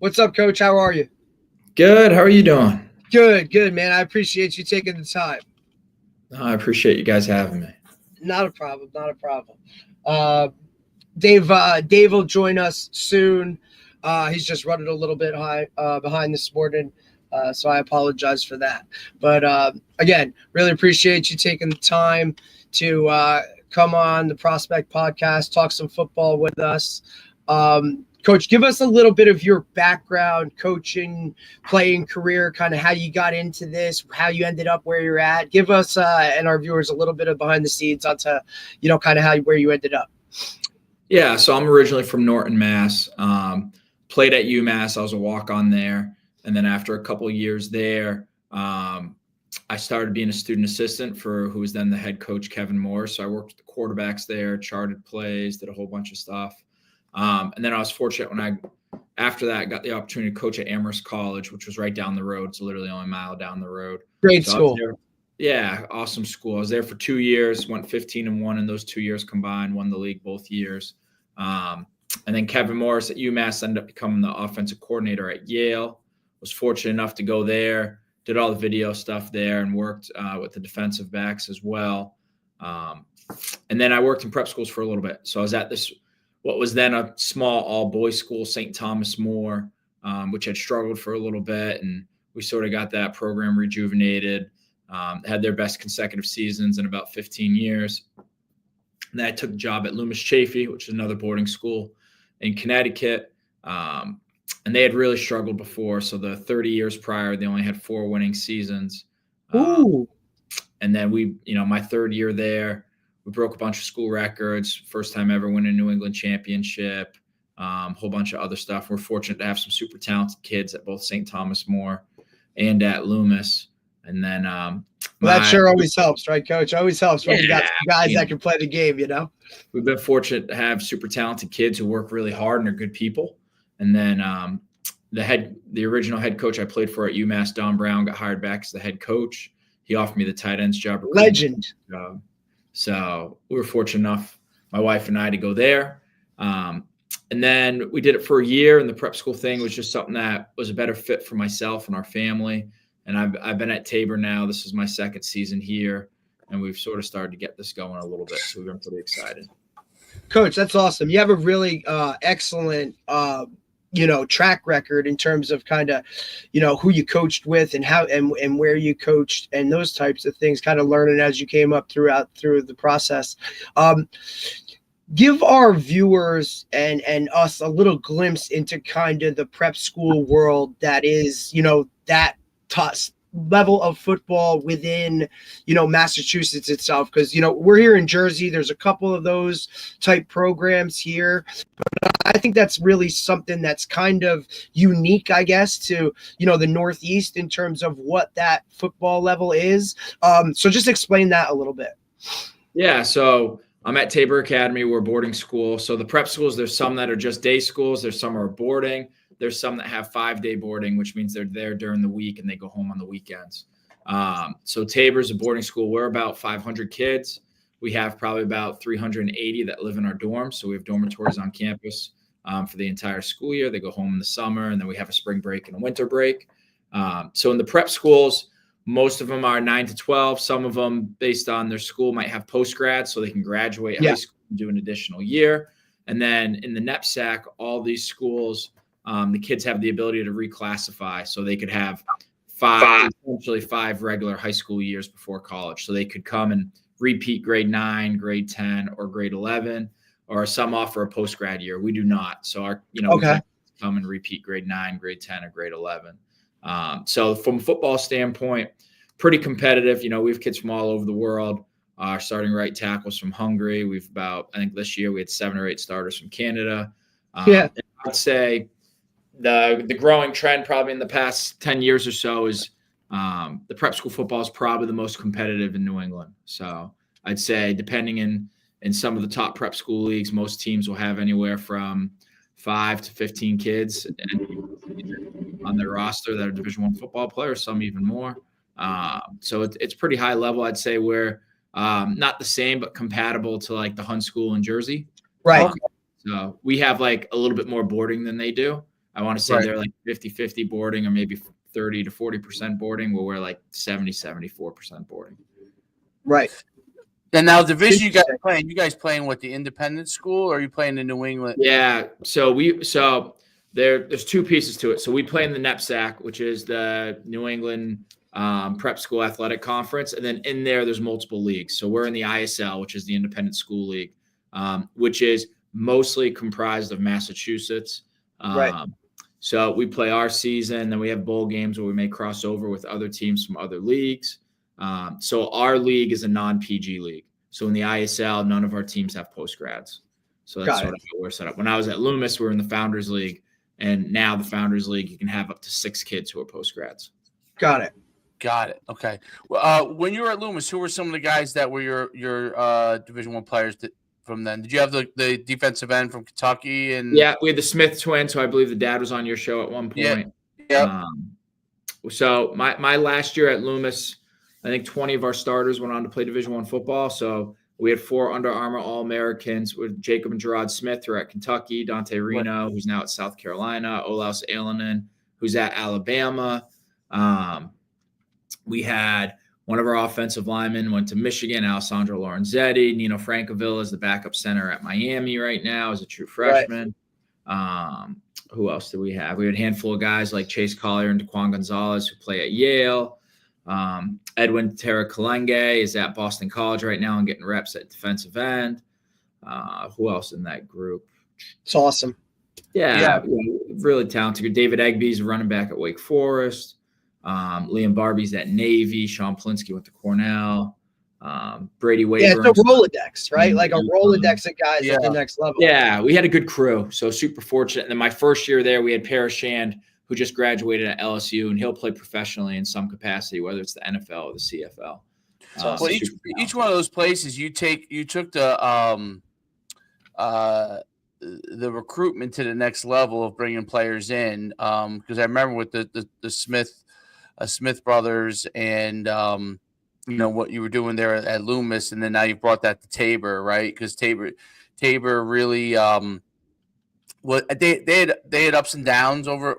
What's up, Coach? How are you? Good. How are you doing? Good, man. I appreciate you taking the time. I appreciate you guys having me. Not a problem. Dave will join us soon. He's just running a little bit behind this morning, so I apologize for that. But again, really appreciate you taking the time to come on the Prospect Podcast, talk some football with us. Coach, give us a little bit of your background, coaching, playing career, kind of how you got into this, how you ended up where you're at. Give us and our viewers a little bit of behind the scenes onto, kind of where you ended up. Yeah, so I'm originally from Norton, Mass. Played at UMass. I was a walk-on there. And then after a couple of years there, I started being a student assistant for who was then the head coach, Kevin Moore. So I worked with the quarterbacks there, charted plays, did a whole bunch of stuff. And then I was fortunate after that, got the opportunity to coach at Amherst College, which was right down the road. It's literally only a mile down the road. Great school. Yeah, awesome school. I was there for 2 years, went 15-1 in those 2 years combined, won the league both years. And then Kevin Morris at UMass ended up becoming the offensive coordinator at Yale. Was fortunate enough to go there, did all the video stuff there, and worked with the defensive backs as well. And then I worked in prep schools for a little bit. So I was at what was then a small all-boys school, St. Thomas More, which had struggled for a little bit, and we sort of got that program rejuvenated. Had their best consecutive seasons in about 15 years. And then I took a job at Loomis Chaffee, which is another boarding school in Connecticut. And they had really struggled before. So the 30 years prior, they only had 4 winning seasons. Ooh. And then my third year there, we broke a bunch of school records, first time ever winning a New England championship, whole bunch of other stuff. We're fortunate to have some super talented kids at both St. Thomas More and at Loomis. And then that sure always helps, right, Coach? Always helps when you got some guys that can play the game, We've been fortunate to have super talented kids who work really hard and are good people. And then the original head coach I played for at UMass, Don Brown, got hired back as the head coach. He offered me the tight ends job. Legend. So we were fortunate enough, my wife and I, to go there. And then we did it for a year, and the prep school thing was just something that was a better fit for myself and our family. And I've been at Tabor now. This is my second season here, and we've sort of started to get this going a little bit. So we've been pretty excited. Coach, that's awesome. You have a really excellent track record in terms of kind of, who you coached with and how and where you coached and those types of things, kind of learning as you came up through the process. Give our viewers and us a little glimpse into kind of the prep school world that is, that level of football within, Massachusetts itself. Because, we're here in Jersey. There's a couple of those type programs here. But I think that's really something that's kind of unique, I guess, to, the Northeast in terms of what that football level is. So just explain that a little bit. Yeah, so I'm at Tabor Academy. We're a boarding school. So the prep schools, there's some that are just day schools. There's some are boarding. There's some that have 5-day boarding, which means they're there during the week and they go home on the weekends. So Tabor's a boarding school. We're about 500 kids. We have probably about 380 that live in our dorms. So we have dormitories on campus for the entire school year. They go home in the summer, and then we have a spring break and a winter break. So in the prep schools, most of them are 9 to 12. Some of them, based on their school, might have post-grad, so they can graduate high school and do an additional year. And then in the NEPSAC, all these schools, the kids have the ability to reclassify. So they could have essentially 5 regular high school years before college. So they could come and repeat grade 9, grade 10, or grade 11, or some offer a post-grad year. We do not. So we come and repeat grade 9, grade 10, or grade 11. So from a football standpoint, pretty competitive. We have kids from all over the world. Our starting right tackles from Hungary. I think this year we had 7 or 8 starters from Canada. I'd say the growing trend probably in the past 10 years or so is the prep school football is probably the most competitive in New England. So I'd say depending in some of the top prep school leagues, most teams will have anywhere from 5 to 15 kids on their roster that are Division I football players, some even more. So it's pretty high level. I'd say we're not the same, but compatible to like the Hunt School in Jersey. Right. So we have like a little bit more boarding than they do. I want to say Right. they're like 50-50 boarding, or maybe 30 to 40% boarding, where we're like 74% boarding. Right. And now division you guys playing what, the independent school, or are you playing in New England? Yeah. So there's two pieces to it. So we play in the NEPSAC, which is the New England Prep School Athletic Conference. And then in there's multiple leagues. So we're in the ISL, which is the Independent School League, which is mostly comprised of Massachusetts. Right. So we play our season, then we have bowl games where we may cross over with other teams from other leagues. So our league is a non-PG league. So in the ISL, none of our teams have post-grads. So that's sort of how we're set up. When I was at Loomis, we were in the Founders League, and now the Founders League, you can have up to 6 kids who are post-grads. Got it. Okay. Well, when you were at Loomis, who were some of the guys that were your Division I players from then? Did you have the defensive end from Kentucky? And yeah, we had the Smith twins, who I believe the dad was on your show at one point. Yeah. So my last year at Loomis, I think 20 of our starters went on to play Division I football. So we had 4 Under Armour All-Americans with Jacob and Gerard Smith, who are at Kentucky, Dante Reno, who's now at South Carolina, Olaus Alanen, who's at Alabama. We had one of our offensive linemen went to Michigan, Alessandro Lorenzetti. Nino Francovilla is the backup center at Miami right now as a true freshman. Right. Who else do we have? We had a handful of guys like Chase Collier and Daquan Gonzalez who play at Yale. Edwin Terra-Kalenge is at Boston College right now and getting reps at defensive end. Who else in that group? It's awesome. Yeah, really talented. David Egby's a running back at Wake Forest. Liam Barbie's at Navy. Sean Plinsky went to Cornell. Brady Wade. Yeah, it's a Rolodex, right? Like a Rolodex of guys at the next level. Yeah, we had a good crew, so super fortunate. And then my first year there, we had Parashand, who just graduated at LSU, and he'll play professionally in some capacity, whether it's the NFL or the CFL. Well, each one of those places you took the recruitment to the next level of bringing players in. Because I remember with the Smith brothers and what you were doing there at Loomis, and then now you brought that to Tabor, right? Because Tabor really they had ups and downs over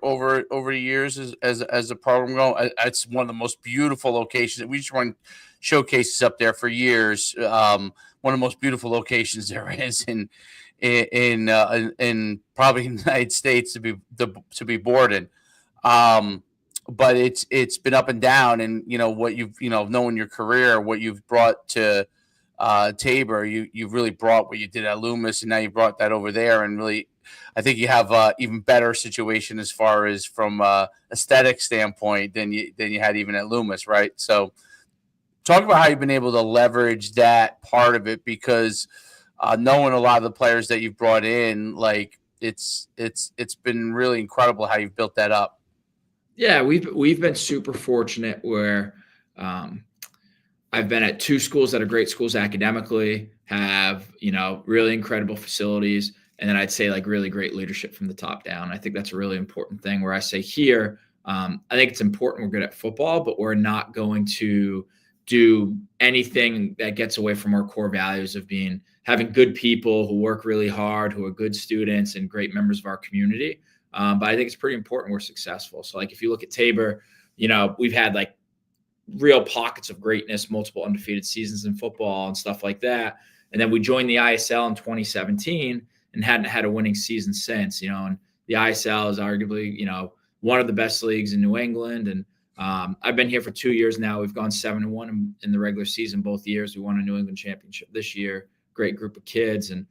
the years as a program going. It's one of the most beautiful locations. We just run showcases up there for years. One of the most beautiful locations there is in probably the United States to be boarded. But it's been up and down, and what you've knowing your career, what you've brought to Tabor, you've really brought what you did at Loomis, and now you brought that over there, and really, I think you have even better situation as far as from aesthetic standpoint than you had even at Loomis, right? So, talk about how you've been able to leverage that part of it, because knowing a lot of the players that you've brought in, like it's been really incredible how you've built that up. Yeah, we've been super fortunate where I've been at 2 schools that are great schools academically, have really incredible facilities, and then I'd say like really great leadership from the top down. I think that's a really important thing. Where I say here, I think it's important we're good at football, but we're not going to do anything that gets away from our core values of having good people who work really hard, who are good students and great members of our community. But I think it's pretty important we're successful. So like if you look at Tabor, we've had like real pockets of greatness, multiple undefeated seasons in football and stuff like that. And then we joined the ISL in 2017 and hadn't had a winning season since, and the ISL is arguably, one of the best leagues in New England. And I've been here for 2 years now. We've gone 7-1 in the regular season both years. We won a New England championship this year. Great group of kids. And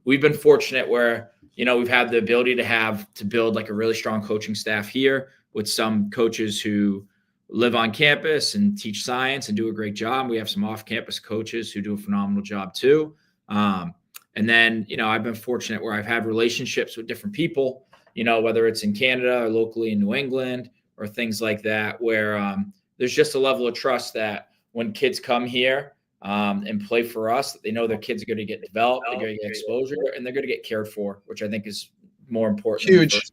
we've been fortunate where, we've had the ability to build like a really strong coaching staff here with some coaches who live on campus and teach science and do a great job. We have some off-campus coaches who do a phenomenal job too. And then, I've been fortunate where I've had relationships with different people, whether it's in Canada or locally in New England or things like that, where there's just a level of trust that when kids come here and play for us, they know their kids are going to get developed, they're going to get exposure, and they're going to get cared for, which I think is more important. Huge.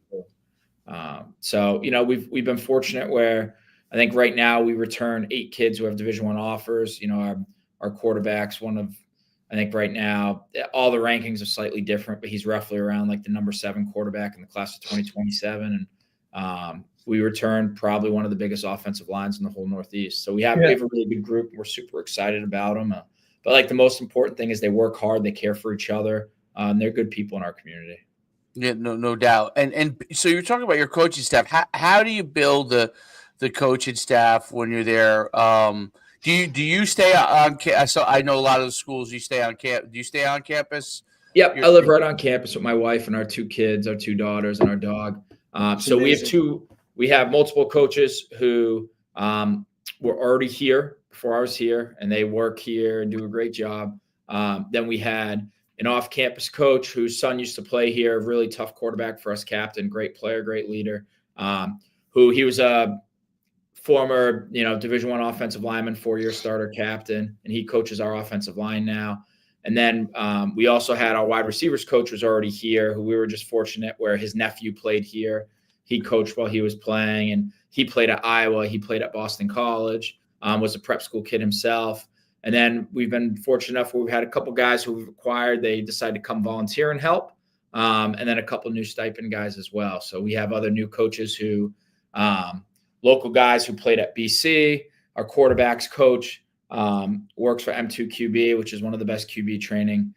So, we've been fortunate where I think right now we return 8 kids who have Division I offers. Our quarterback's one of I think right now all the rankings are slightly different, but he's roughly around like the number 7 quarterback in the class of 2027. And we returned probably one of the biggest offensive lines in the whole Northeast. So we have a really good group. We're super excited about them. But like the most important thing is they work hard, they care for each other, and they're good people in our community. Yeah, no doubt. And so you're talking about your coaching staff. How do you build the coaching staff when you're there? Do you stay on campus? So I know a lot of the schools you stay on campus. Do you stay on campus? Yep, I live right on campus with my wife and our 2 kids, our 2 daughters, and our dog. So we have multiple coaches who were already here before I was here, and they work here and do a great job. Then we had an off-campus coach whose son used to play here, really tough quarterback for us, captain, great player, great leader, who he was a former, Division I offensive lineman, 4-year starter captain, and he coaches our offensive line now. And then we also had our wide receivers coach was already here, who we were just fortunate where his nephew played here. He coached while he was playing, and he played at Iowa. He played at Boston College, was a prep school kid himself. And then we've been fortunate enough where we've had a couple guys who we've acquired. They decided to come volunteer and help. And then a couple new stipend guys as well. So we have other new coaches who local guys who played at BC. Our quarterbacks coach works for M2QB, which is one of the best QB training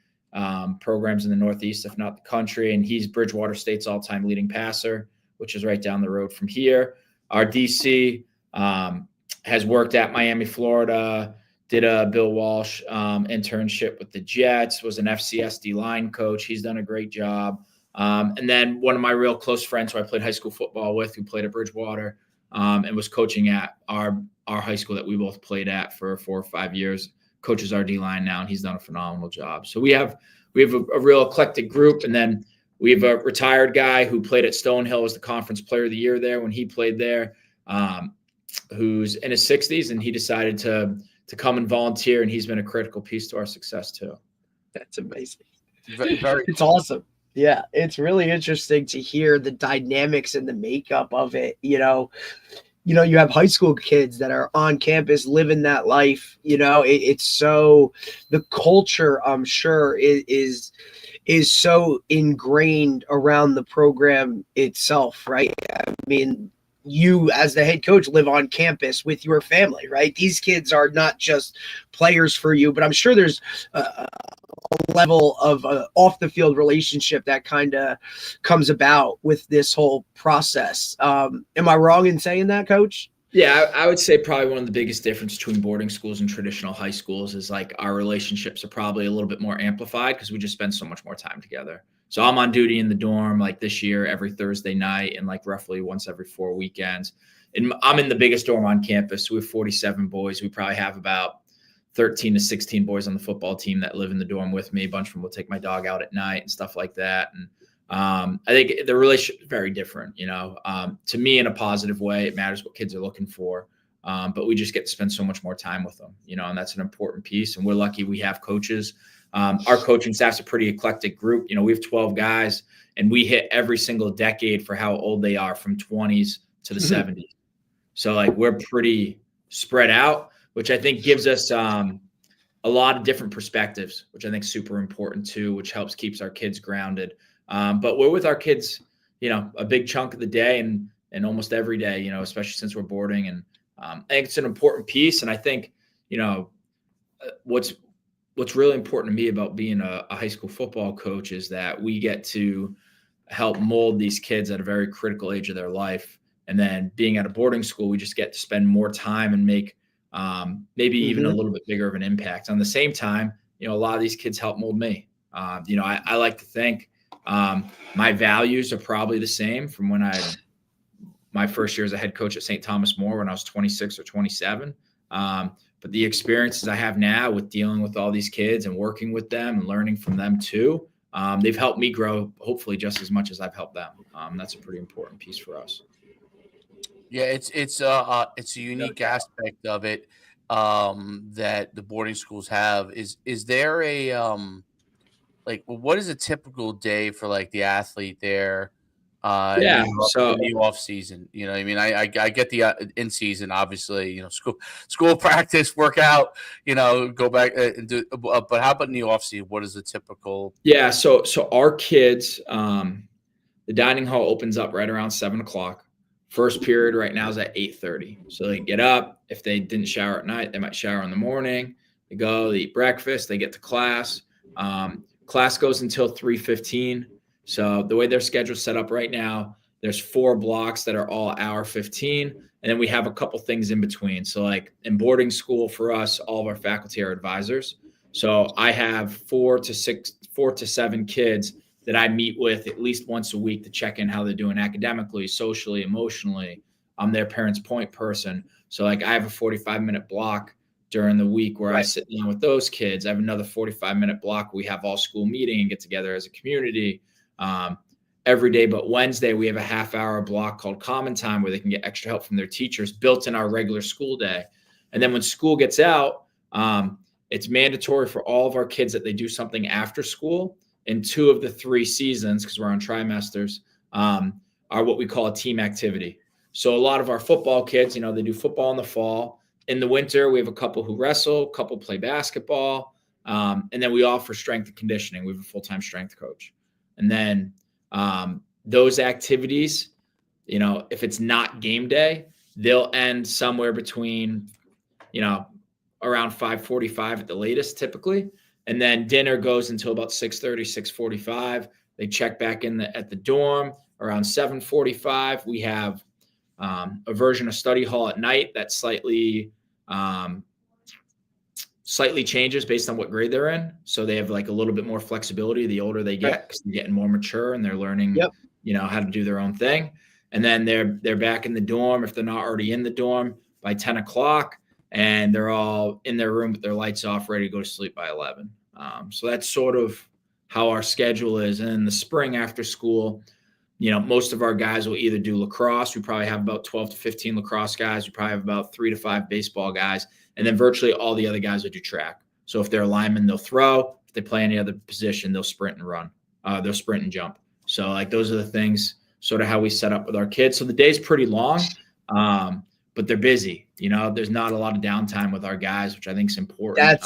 programs in the Northeast, if not the country. And he's Bridgewater State's all-time leading passer, which is right down the road from here. Our DC has worked at Miami, Florida, did a Bill Walsh internship with the Jets, was an FCS line coach. He's done a great job. And then one of my real close friends who I played high school football with, who played at Bridgewater, and was coaching at our high school that we both played at for 4 or 5 years, coaches our D-line now, and he's done a phenomenal job. So we have a real eclectic group. And then we have a retired guy who played at Stonehill as the conference player of the year there when he played there, who's in his 60s, and he decided to come and volunteer, and he's been a critical piece to our success too. That's amazing. It's awesome. Yeah, it's really interesting to hear the dynamics and the makeup of it. You have high school kids that are on campus living that life. It's so, the culture, I'm sure, is so ingrained around the program itself, right? I mean, you as the head coach live on campus with your family, right? These kids are not just players for you, but I'm sure there's a level of off the field relationship that kind of comes about with this whole process. Am I wrong in saying that, Coach? Yeah, I would say probably one of the biggest difference between boarding schools and traditional high schools is like our relationships are probably a little bit more amplified because we just spend so much more time together. So I'm on duty in the dorm like this year every Thursday night and like roughly once every 4 weekends. And I'm in the biggest dorm on campus. We have 47 boys. We probably have about 13 to 16 boys on the football team that live in the dorm with me. A bunch of them will take my dog out at night and stuff like that. And I think the relationship is very different, to me in a positive way. It matters what kids are looking for. But we just get to spend so much more time with them, and that's an important piece. And we're lucky we have coaches. Our coaching staff's a pretty eclectic group. We have 12 guys and we hit every single decade for how old they are from 20s to the 70s. So like we're pretty spread out, which I think gives us a lot of different perspectives, which I think is super important too, which helps keeps our kids grounded. But we're with our kids, a big chunk of the day and almost every day, especially since we're boarding. And I think it's an important piece. And I think, what's really important to me about being a high school football coach is that we get to help mold these kids at a very critical age of their life. And then being at a boarding school, we just get to spend more time and make maybe even a little bit bigger of an impact. On the same time, a lot of these kids help mold me. I like to think my values are probably the same from when my first year as a head coach at St. Thomas More when I was 26 or 27. But the experiences I have now with dealing with all these kids and working with them and learning from them too, they've helped me grow hopefully just as much as I've helped them. That's a pretty important piece for us. Yeah, it's a unique aspect of it that the boarding schools have. Is there a what is a typical day for like the athlete there? Yeah. In the off season, you know, I mean, I get the in season, obviously, you know, school practice, workout, you know, go back and do. But how about in the off season? What is the typical? Yeah. So our kids, the dining hall opens up right around 7 o'clock. First period right now is at 8:30. So they get up. If they didn't shower at night, they might shower in the morning. They go, they eat breakfast, they get to class. Class goes until 3:15. So the way their schedule's set up right now, there's 4 blocks that are all hour 15. And then we have a couple things in between. So like in boarding school for us, all of our faculty are advisors. So I have 4 to 7 kids that I meet with at least once a week to check in how they're doing academically, socially, emotionally. I'm their parents' point person. So like I have a 45-minute block during the week where I sit down with those kids. I have another 45-minute block. We have all school meeting and get together as a community. Every day but Wednesday, we have a half-hour block called Common Time where they can get extra help from their teachers built in our regular school day. And then when school gets out, it's mandatory for all of our kids that they do something after school. And 2 of the 3 seasons, because we're on trimesters, are what we call a team activity. So a lot of our football kids, you know, they do football in the fall. In the winter, we have a couple who wrestle, a couple play basketball. And then we offer strength and conditioning. We have a full-time strength coach. And then those activities, you know, if it's not game day, they'll end somewhere between, you know, around 5:45 at the latest typically. And then dinner goes until about 6:30, 6:45. They check back in at the dorm around 7:45. We have a version of study hall at night that slightly changes based on what grade they're in. So they have like a little bit more flexibility the older they get because they're getting more mature and they're learning, you know, how to do their own thing. And then they're back in the dorm if they're not already in the dorm by 10 o'clock. And they're all in their room with their lights off, ready to go to sleep by 11. So that's sort of how our schedule is. And in the spring after school, you know, most of our guys will either do lacrosse. We probably have about 12 to 15 lacrosse guys. We probably have about 3 to 5 baseball guys. And then virtually all the other guys will do track. So if they're linemen, they'll throw. If they play any other position, they'll sprint and run. They'll sprint and jump. So like those are the things, sort of how we set up with our kids. So the day's pretty long. But they're busy. You know, there's not a lot of downtime with our guys, which I think is important.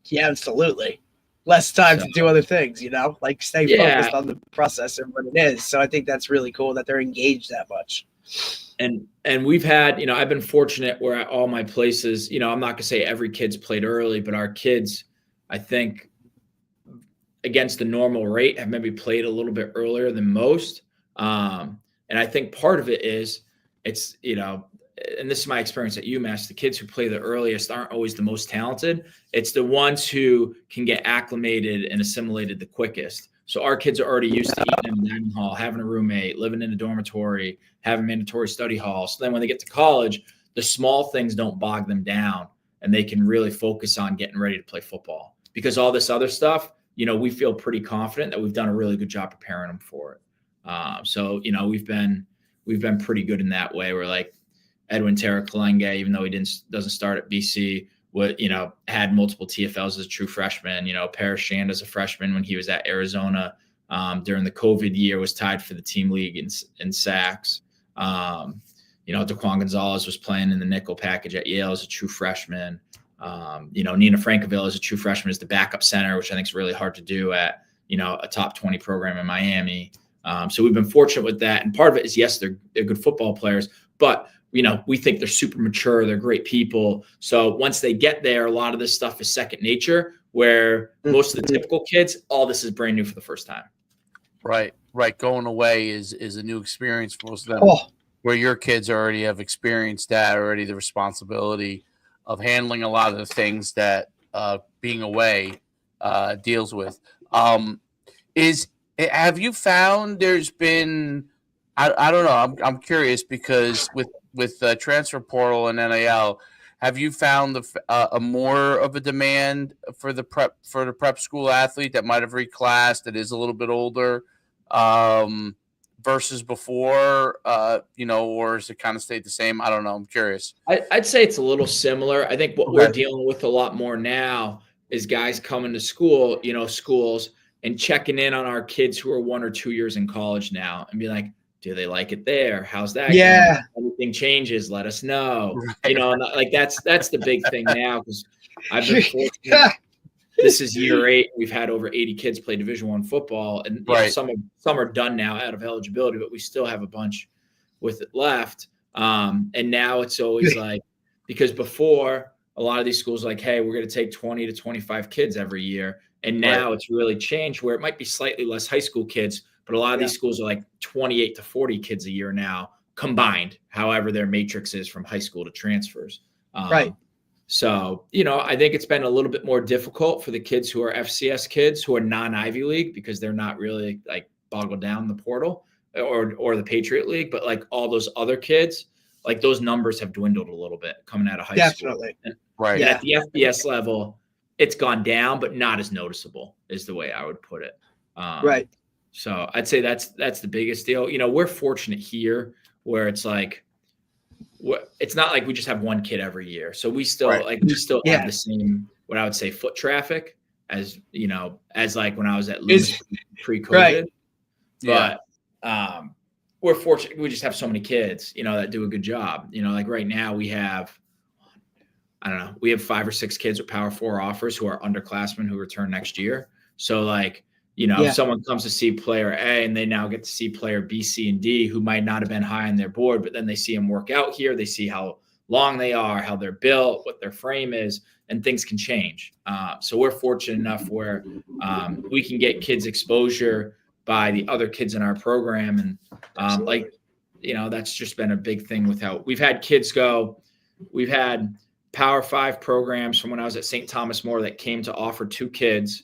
Yeah, absolutely. Less time to do other things, you know, like stay focused on the process and what it is. So I think that's really cool that they're engaged that much. And we've had, you know, I've been fortunate where at all my places, you know, I'm not gonna say every kid's played early, but our kids, I think against the normal rate have maybe played a little bit earlier than most. And I think part of it is, it's, you know, and this is my experience at UMass, the kids who play the earliest aren't always the most talented. It's the ones who can get acclimated and assimilated the quickest. So our kids are already used to eating in the dining hall, having a roommate, living in a dormitory, having mandatory study hall. So then when they get to college, the small things don't bog them down and they can really focus on getting ready to play football. Because all this other stuff, you know, we feel pretty confident that we've done a really good job preparing them for it. So, you know, we've been pretty good in that way. We're like Edwin Terra-Kalenge, even though he doesn't start at BC, had multiple TFLs as a true freshman. You know, Parrish Shand as a freshman when he was at Arizona during the COVID year was tied for the team league in sacks. You know, Daquan Gonzalez was playing in the nickel package at Yale as a true freshman. You know, Nina Frankaville as a true freshman as the backup center, which I think is really hard to do at, you know, a top 20 program in Miami. So we've been fortunate with that. And part of it is, yes, they're good football players, but, you know, we think they're super mature. They're great people. So once they get there, a lot of this stuff is second nature, where most of the typical kids, all this is brand new for the first time. Right. Going away is a new experience for most of them. Where your kids already have experienced that already, the responsibility of handling a lot of the things that being away deals with. Have you found there's been, I don't know, I'm curious because with transfer portal and NIL, have you found a more of a demand for the prep school athlete that might have reclassed, that is a little bit older, versus before, you know, or has it kind of stayed the same? I don't know. I'm curious. I'd say it's a little similar. I think what we're dealing with a lot more now is guys coming to school, you know, schools and checking in on our kids who are 1 or 2 years in college now and be like, do they like it there? How's that Yeah. going? Anything changes, let us know. Right. Like that's the big thing now, because I've been fortunate. This is year 8. We've had over 80 kids play Division I football, and Right. some are done now out of eligibility, but we still have a bunch with it left. And now it's always like, because before a lot of these schools like, hey, we're going to take 20 to 25 kids every year. And now it's really changed where it might be slightly less high school kids, but a lot of these schools are like 28 to 40 kids a year now combined, however their matrix is from high school to transfers. Right. So, I think it's been a little bit more difficult for the kids who are FCS kids who are non-Ivy League, because they're not really like boggled down in the portal or the Patriot League. But like all those other kids, like those numbers have dwindled a little bit coming out of high school. Definitely. And Right. at the FBS level, it's gone down, but not as noticeable is the way I would put it. Right. So I'd say that's the biggest deal. We're fortunate here where it's like, it's not like we just have one kid every year. So we still have the same, what I would say, foot traffic as like when I was at Lewis pre-COVID. Right. But we're fortunate. We just have so many kids, that do a good job. Like right now we have, I don't know, we have 5 or 6 kids with Power 4 offers who are underclassmen who return next year. So like, if someone comes to see player A and they now get to see player B, C, and D, who might not have been high on their board, but then they see them work out here. They see how long they are, how they're built, what their frame is, and things can change. So we're fortunate enough where we can get kids exposure by the other kids in our program. And that's just been a big thing with how we've had kids go. We've had Power 5 programs from when I was at St. Thomas More that came to offer 2 kids.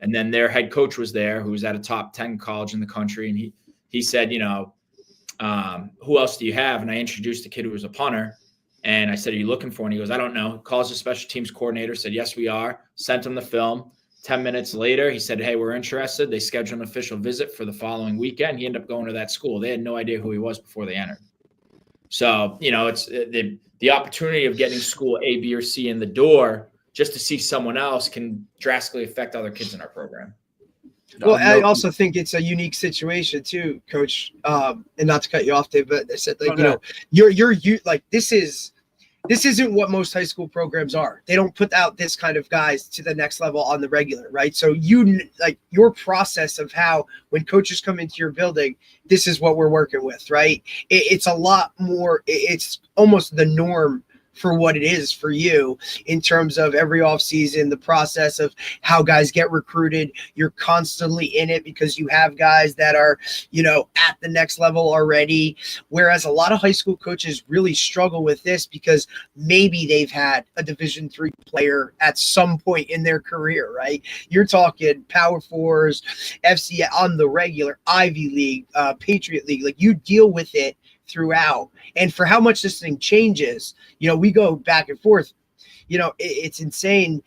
And then their head coach was there, who was at a top 10 college in the country. And he said, who else do you have? And I introduced the kid who was a punter. And I said, are you looking for one? He goes, I don't know. Calls the special teams coordinator, said, yes, we are. Sent him the film. 10 minutes later, he said, hey, we're interested. They scheduled an official visit for the following weekend. He ended up going to that school. They had no idea who he was before they entered. So, it's the opportunity of getting school A, B, or C in the door just to see someone else can drastically affect other kids in our program. Well, I also think it's a unique situation too, Coach. And not to cut you off, Dave, but I said, like, you're like, this isn't what most high school programs are. They don't put out this kind of guys to the next level on the regular, right? So your process of how, when coaches come into your building, this is what we're working with, right? It's a lot more. It's almost the norm for what it is for you in terms of every offseason, the process of how guys get recruited. You're constantly in it because you have guys that are, at the next level already. Whereas a lot of high school coaches really struggle with this because maybe they've had a Division III player at some point in their career, right? You're talking Power 4s, FCS on the regular, Ivy League, Patriot League. Like, you deal with it throughout. And for how much this thing changes, we go back and forth. It's insane.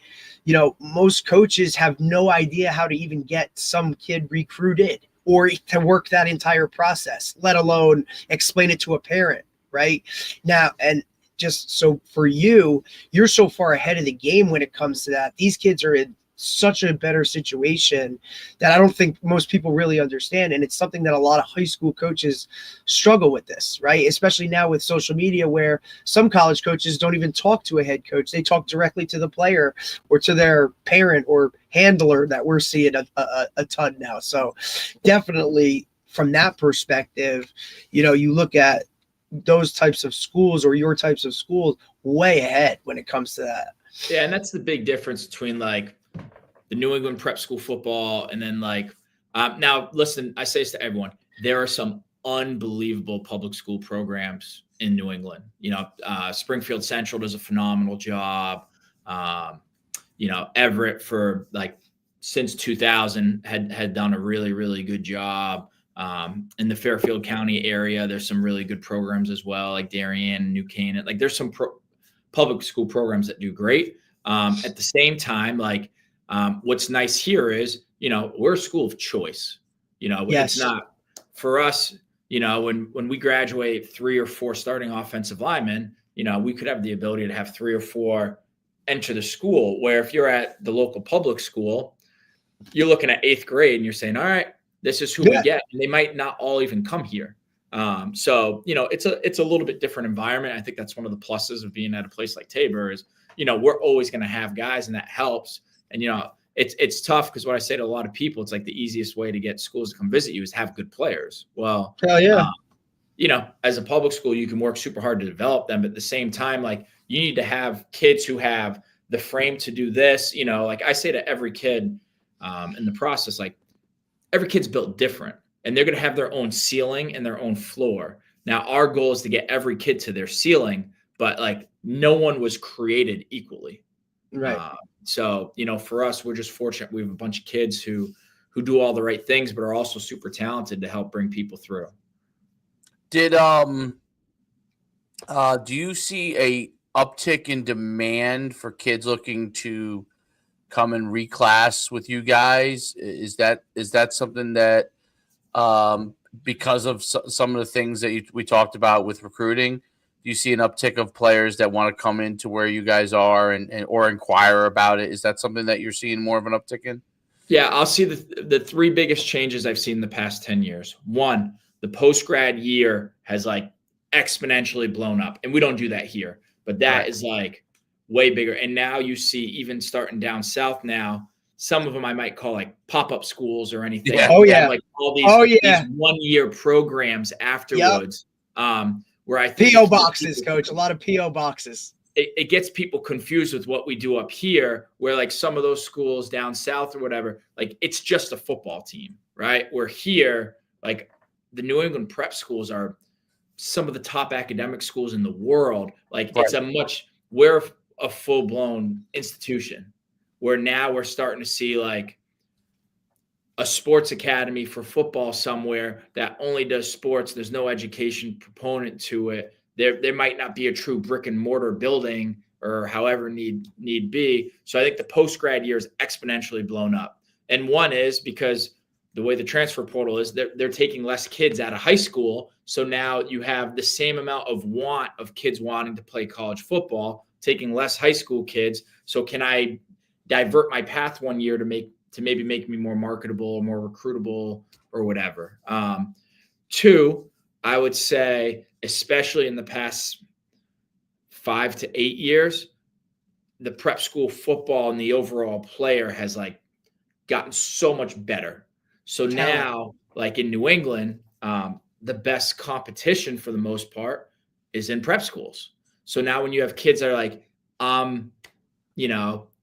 Most coaches have no idea how to even get some kid recruited or to work that entire process, let alone explain it to a parent, right? Now, and just so for you're so far ahead of the game when it comes to that. These kids are in such a better situation that I don't think most people really understand. And it's something that a lot of high school coaches struggle with this, right? Especially now with social media, where some college coaches don't even talk to a head coach. They talk directly to the player or to their parent or handler that we're seeing a ton now. So definitely from that perspective, you look at those types of schools or your types of schools way ahead when it comes to that. Yeah. And that's the big difference between like the New England prep school football. And then now listen, I say this to everyone. There are some unbelievable public school programs in New England. Springfield Central does a phenomenal job. Everett for since 2000 had done a really, really good job. In the Fairfield County area, there's some really good programs as well, like Darien, New Canaan. There's some public school programs that do great. At the same time, what's nice here is, we're a school of choice. It's not for us, when we graduate 3 or 4 starting offensive linemen, we could have the ability to have 3 or 4 enter the school, where if you're at the local public school, you're looking at 8th grade and you're saying, all right, this is who we get. And they might not all even come here. So, it's a little bit different environment. I think that's one of the pluses of being at a place like Tabor is, we're always going to have guys, and that helps. And, it's tough because what I say to a lot of people, it's like the easiest way to get schools to come visit you is have good players. Well, hell yeah. As a public school, you can work super hard to develop them. But at the same time, like you need to have kids who have the frame to do this. Like I say to every kid in the process, like every kid's built different, and they're going to have their own ceiling and their own floor. Now, our goal is to get every kid to their ceiling, but like no one was created equally. Right. So, for us, we're just fortunate. We have a bunch of kids who do all the right things, but are also super talented to help bring people through. Do you see a uptick in demand for kids looking to come and reclass with you guys? Is that something that, because of some of the things that we talked about with recruiting, do you see an uptick of players that want to come into where you guys are and or inquire about it? Is that something that you're seeing more of an uptick in? Yeah, I'll see the 3 biggest changes I've seen in the past 10 years. 1, the post-grad year has like exponentially blown up, and we don't do that here, but that is like way bigger. And now you see, even starting down south now, some of them I might call like pop-up schools or anything. Yeah. Oh, yeah. Like all these 1-year programs afterwards. Where I think P.O. boxes, Coach, a lot of P.O. boxes. It gets people confused with what we do up here, where like some of those schools down south or whatever, like it's just a football team, right? Where here, like the New England prep schools are some of the top academic schools in the world. Like we're a full-blown institution, where now we're starting to see like a sports academy for football somewhere that only does sports. There's no education component to it. There might not be a true brick and mortar building or however need be. So I think the post-grad year is exponentially blown up. And one is because the way the transfer portal is, they're taking less kids out of high school. So now you have the same amount of kids wanting to play college football, taking less high school kids. So can I divert my path 1 year to maybe make me more marketable or more recruitable or whatever? 2, I would say, especially in the past 5 to 8 years, the prep school football and the overall player has like gotten so much better. So now, like in New England, the best competition for the most part is in prep schools. So now when you have kids that are like,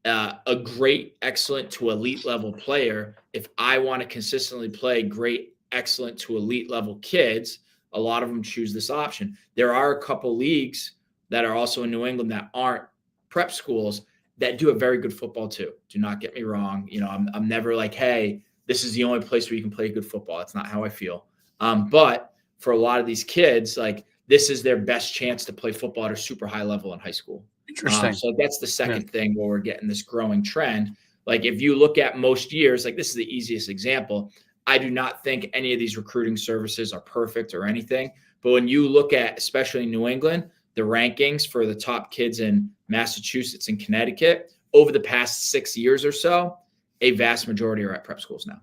a great, excellent to elite level player, if I want to consistently play great, excellent to elite level kids, a lot of them choose this option. There are a couple leagues that are also in New England that aren't prep schools that do a very good football too. Do not get me wrong. I'm never like, hey, this is the only place where you can play good football. That's not how I feel. But for a lot of these kids, like this is their best chance to play football at a super high level in high school. Interesting. So that's the second thing where we're getting this growing trend. Like if you look at most years, like this is the easiest example. I do not think any of these recruiting services are perfect or anything. But when you look at, especially in New England, the rankings for the top kids in Massachusetts and Connecticut over the past 6 years or so, a vast majority are at prep schools now.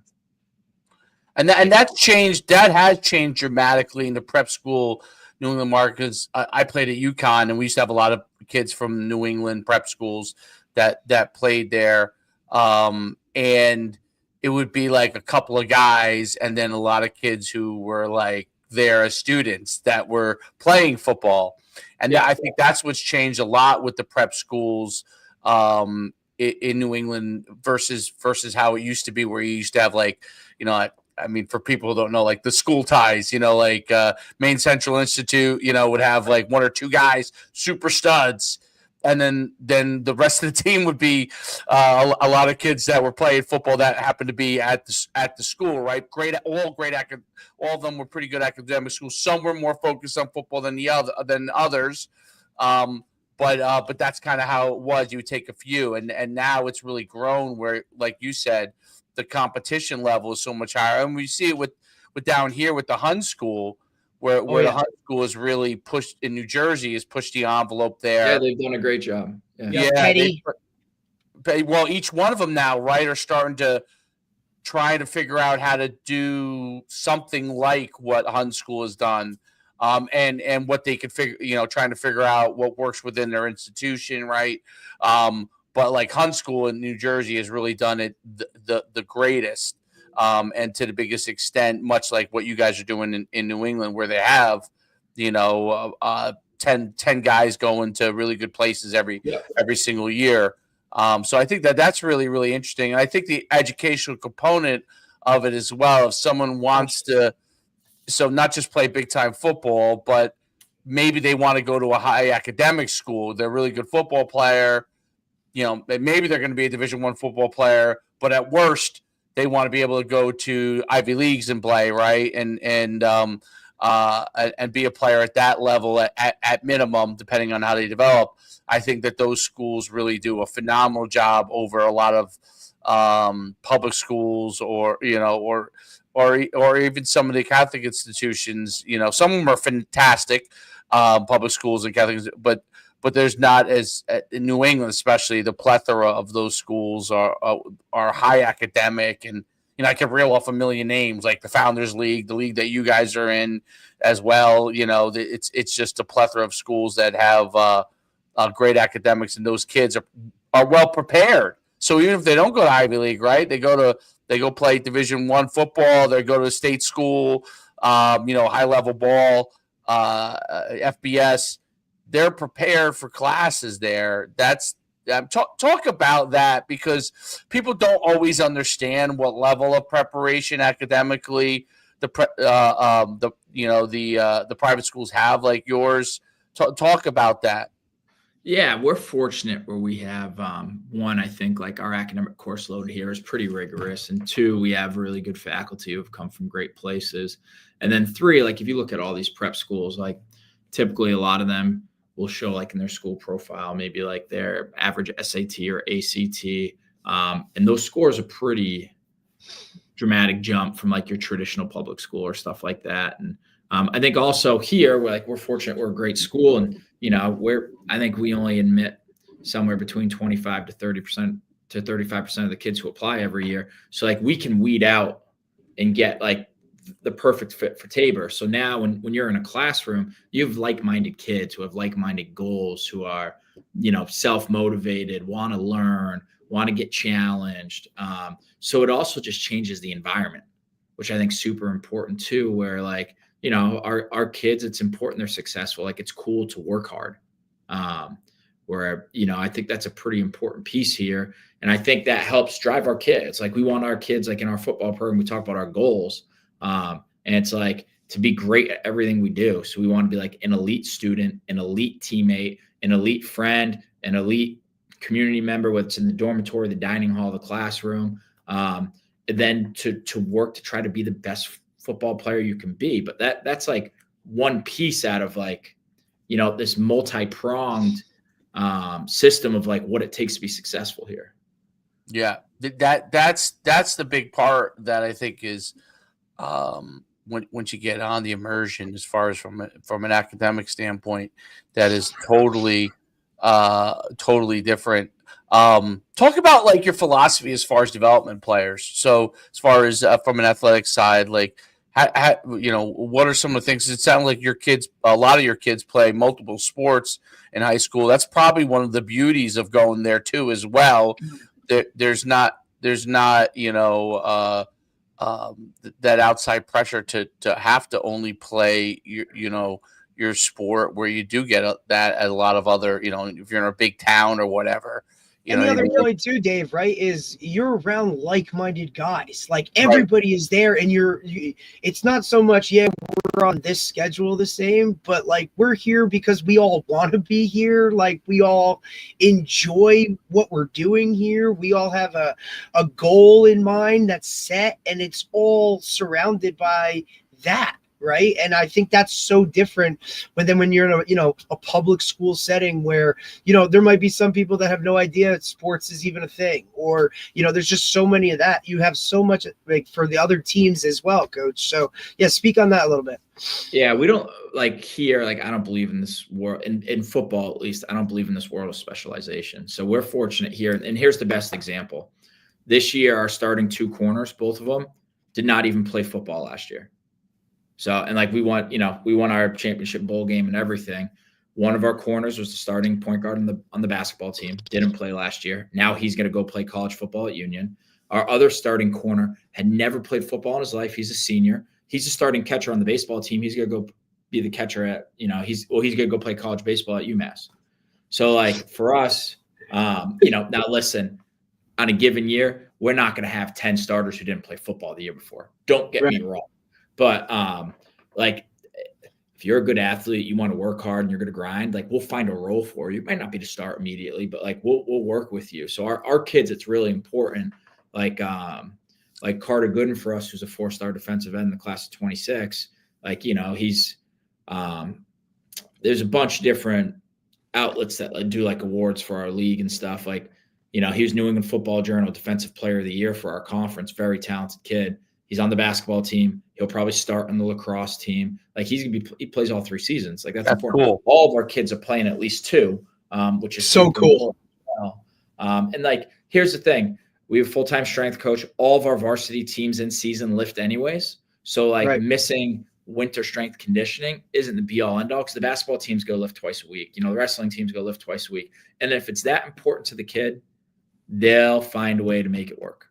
And that's changed. That has changed dramatically in the prep school New England markets. I played at UConn, and we used to have a lot of kids from New England prep schools that played there. And it would be like a couple of guys and then a lot of kids who were like there as students that were playing football. And I think that's what's changed a lot with the prep schools in New England versus how it used to be, where you used to have like, I mean, for people who don't know, like the school ties, like Maine Central Institute, would have like 1 or 2 guys, super studs. And then the rest of the team would be a lot of kids that were playing football that happened to be at the school, right? All of them were pretty good academic schools. Some were more focused on football than others. But that's kind of how it was. You would take a few, and now it's really grown where, like you said, the competition level is so much higher. And we see it with down here with the Hun School, where the Hun School is really pushed in New Jersey, has pushed the envelope there. Yeah, they've done a great job. Yeah, well, each one of them now, right, are starting to trying to figure out how to do something like what Hun School has done, and what they could figure, trying to figure out what works within their institution, right? But like Hun School in New Jersey has really done it the greatest, and to the biggest extent, much like what you guys are doing in New England, where they have, 10 guys going to really good places every single year. So I think that's really, really interesting. And I think the educational component of it as well, if someone wants to, so not just play big time football, but maybe they want to go to a high academic school. They're a really good football player. Maybe they're going to be a Division I football player, but at worst, they want to be able to go to Ivy Leagues and play, right? And be a player at that level at minimum, depending on how they develop. I think that those schools really do a phenomenal job over a lot of public schools, or even some of the Catholic institutions. Some of them are fantastic, public schools and Catholic, but there's not, as in New England, especially, the plethora of those schools are high academic. And I could reel off a million names, like the Founders League, the league that you guys are in as well. It's just a plethora of schools that have great academics, and those kids are well prepared. So even if they don't go to Ivy League, right, they go play Division I football, they go to a state school, high level ball, FBS. They're prepared for classes there. Talk about that, because people don't always understand what level of preparation academically the private schools have, like yours. Talk about that. Yeah, we're fortunate where we have one, I think, like, our academic course load here is pretty rigorous, and two, we have really good faculty who have come from great places, and then three, like, if you look at all these prep schools, like, typically a lot of them will show, like, in their school profile, maybe like their average SAT or ACT, and those scores are pretty dramatic jump from like your traditional public school or stuff like that. And I think also here, we're fortunate, we're a great school, and I think we only admit somewhere between 25 to 30% to 35% of the kids who apply every year. So like we can weed out and get like the perfect fit for Tabor. So now when you're in a classroom, you have like-minded kids who have like-minded goals, who are, self-motivated, want to learn, want to get challenged. So it also just changes the environment, which I think is super important too, where our kids, it's important they're successful. Like, it's cool to work hard. Where, I think that's a pretty important piece here. And I think that helps drive our kids. Like, we want our kids, like in our football program, we talk about our goals. And it's like to be great at everything we do. So we want to be like an elite student, an elite teammate, an elite friend, an elite community member, whether it's in the dormitory, the dining hall, the classroom, and then to work to try to be the best football player you can be. But that's like one piece out of this multi-pronged system of like what it takes to be successful here. Yeah, that's the big part that I think is once you get on the immersion, as far as from an academic standpoint, that is totally different. Talk about like your philosophy as far as development players. So as far as from an athletic side, like what are some of the things? It sounds like a lot of your kids play multiple sports in high school. That's probably one of the beauties of going there too, as well. There's not that outside pressure to have to only play your sport, where you do get that at a lot of other, if you're in a big town or whatever. And the other point too, Dave, right, is you're around like-minded guys. Like, everybody is there, and it's not so much, we're on this schedule the same, but like we're here because we all want to be here. Like, we all enjoy what we're doing here. We all have a goal in mind that's set, and it's all surrounded by that. Right. And I think that's so different when you're in a public school setting where, there might be some people that have no idea sports is even a thing, or, there's just so many of that. You have so much like for the other teams as well, Coach. So yeah, speak on that a little bit. Yeah, we don't here, I don't believe in this world in football, at least. I don't believe in this world of specialization. So we're fortunate here. And here's the best example. This year, our starting 2 corners, both of them, did not even play football last year. So, and like we won our championship bowl game and everything. One of our corners was the starting point guard on the basketball team. Didn't play last year. Now he's going to go play college football at Union. Our other starting corner had never played football in his life. He's a senior. He's a starting catcher on the baseball team. He's going to go be the catcher at, he's going to go play college baseball at UMass. So like for us, now listen, on a given year, we're not going to have 10 starters who didn't play football the year before. Don't get me wrong. But like if you're a good athlete, you want to work hard and you're going to grind, like we'll find a role for you. It might not be to start immediately, but like we'll work with you. So our kids, it's really important. Like Carter Gooden for us, who's a 4-star defensive end in the class of 26. Like, he's there's a bunch of different outlets that do like awards for our league and stuff. Like, he was New England Football Journal Defensive Player of the Year for our conference. Very talented kid. He's on the basketball team. He'll probably start on the lacrosse team. Like he plays all 3 seasons. Like that's important. Cool. All of our kids are playing at least 2, which is so cool. Well. And like, here's the thing. We have a full-time strength coach. All of our varsity teams in season lift anyways. So like missing winter strength conditioning isn't the be all end all because the basketball teams go lift twice a week. The wrestling teams go lift twice a week. And if it's that important to the kid, they'll find a way to make it work.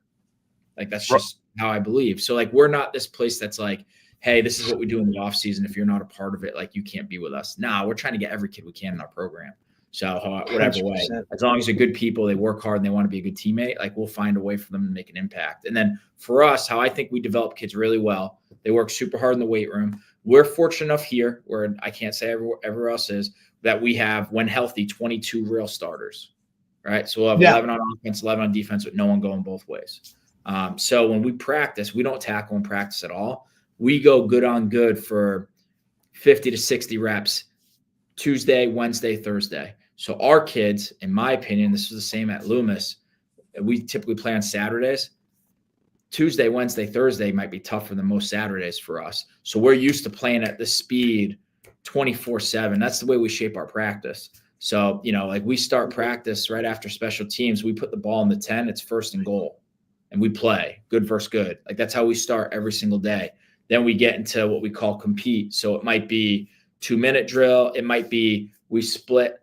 Like that's just how I believe. So like, we're not this place that's like, hey, this is what we do in the off season. If you're not a part of it, like you can't be with us. Nah, we're trying to get every kid we can in our program. So whatever 100%. Way, as long as they're good people, they work hard and they want to be a good teammate, like we'll find a way for them to make an impact. And then for us, how I think we develop kids really well, they work super hard in the weight room. We're fortunate enough here, where I can't say everywhere else is, that we have, when healthy, 22 real starters, right? So we'll have 11 on offense, 11 on defense with no one going both ways. So when we practice, we don't tackle and practice at all. We go good on good for 50 to 60 reps Tuesday, Wednesday, Thursday. So our kids, in my opinion, this is the same at Loomis. We typically play on Saturdays. Tuesday, Wednesday, Thursday might be tougher than most Saturdays for us. So we're used to playing at the speed 24/7. That's the way we shape our practice. So, like we start practice right after special teams. We put the ball in the 10. It's first and goal. And we play good versus good. Like that's how we start every single day. Then we get into what we call compete. So it might be 2-minute drill. It might be we split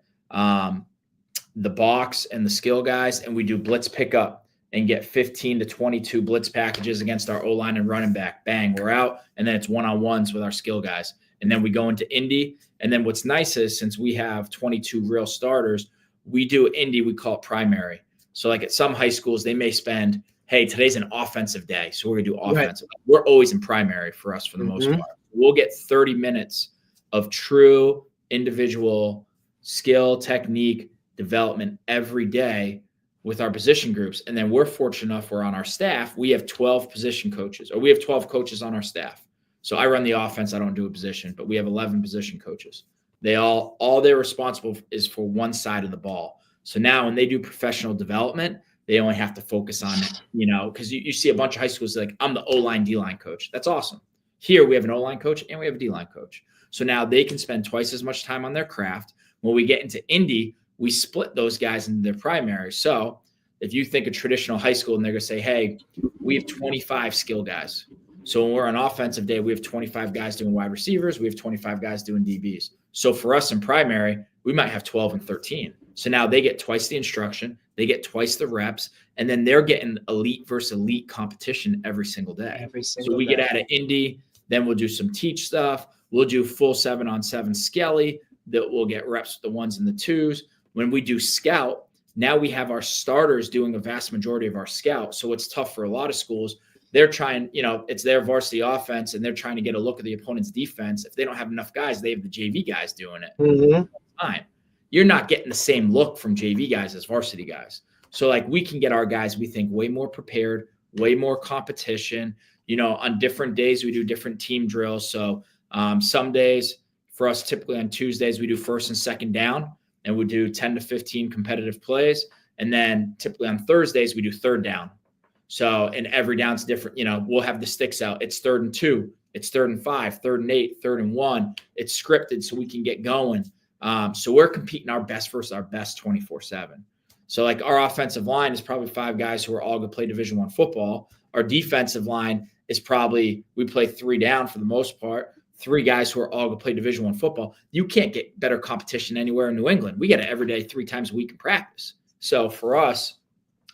the box and the skill guys, and we do blitz pickup and get 15 to 22 blitz packages against our O-line and running back. Bang, we're out. And then it's one-on-ones with our skill guys. And then we go into Indy. And then what's nice is since we have 22 real starters, we do Indy, we call it primary. So like at some high schools, they may spend, hey, today's an offensive day, so we're going to do offensive. Right. We're always in primary for us for the most part. We'll get 30 minutes of true individual skill, technique, development every day with our position groups. And then we're fortunate enough, we're on our staff, we have 12 position coaches, or we have 12 coaches on our staff. So I run the offense, I don't do a position, but we have 11 position coaches. They all they're responsible is for one side of the ball. So now when they do professional development, they only have to focus on, because you see a bunch of high schools like, I'm the O-line, D-line coach. That's awesome. Here we have an O-line coach and we have a D-line coach. So now they can spend twice as much time on their craft. When we get into Indy, we split those guys into their primary. So if you think a traditional high school and they're going to say, hey, we have 25 skill guys. So when we're on offensive day, we have 25 guys doing wide receivers. We have 25 guys doing DBs. So for us in primary, we might have 12 and 13. So now they get twice the instruction, they get twice the reps, and then they're getting elite versus elite competition every single day. So we get out of Indy, then we'll do some teach stuff. We'll do full 7-on-7 skelly that we'll get reps with the 1s and the 2s. When we do scout, now we have our starters doing a vast majority of our scout. So it's tough for a lot of schools. They're trying, it's their varsity offense and they're trying to get a look at the opponent's defense. If they don't have enough guys, they have the JV guys doing it. Fine. You're not getting the same look from JV guys as varsity guys. So like we can get our guys, we think, way more prepared, way more competition. On different days, we do different team drills. So some days for us, typically on Tuesdays, we do first and second down and we do 10 to 15 competitive plays. And then typically on Thursdays, we do third down. So, and every down's different. We'll have the sticks out. It's 3rd and 2. It's 3rd and 5, 3rd and 8, 3rd and 1. It's scripted so we can get going. So we're competing our best versus our best 24/7. So like our offensive line is probably 5 guys who are all going to play Division I football. Our defensive line is probably, we play 3 down for the most part, 3 guys who are all going to play Division I football. You can't get better competition anywhere in New England. We get it every day, 3 times a week in practice. So for us,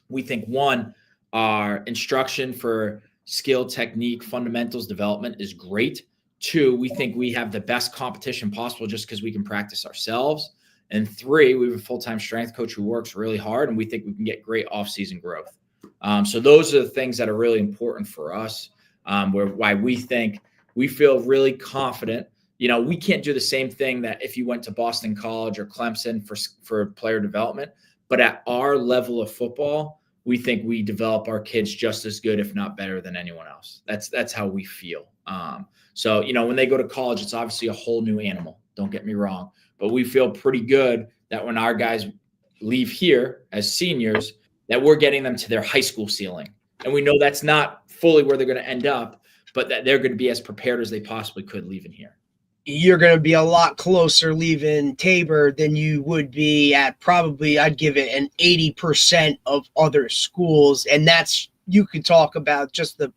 we think, one, our instruction for skill, technique, fundamentals development is great. 2, we think we have the best competition possible just because we can practice ourselves. And 3, we have a full-time strength coach who works really hard, and we think we can get great off-season growth. So those are the things that are really important for us, why we think we feel really confident. You know, we can't do the same thing that if you went to Boston College or Clemson for player development, but at our level of football, we think we develop our kids just as good, if not better, than anyone else. That's how we feel. So, you know, when they go to college, it's obviously a whole new animal. Don't get me wrong. But we feel pretty good that when our guys leave here as seniors, that we're getting them to their high school ceiling. And we know that's not fully where they're going to end up, but that they're going to be as prepared as they possibly could leaving here. You're going to be a lot closer leaving Tabor than you would be at probably, I'd give it an 80% of other schools. And that's, you could talk about just the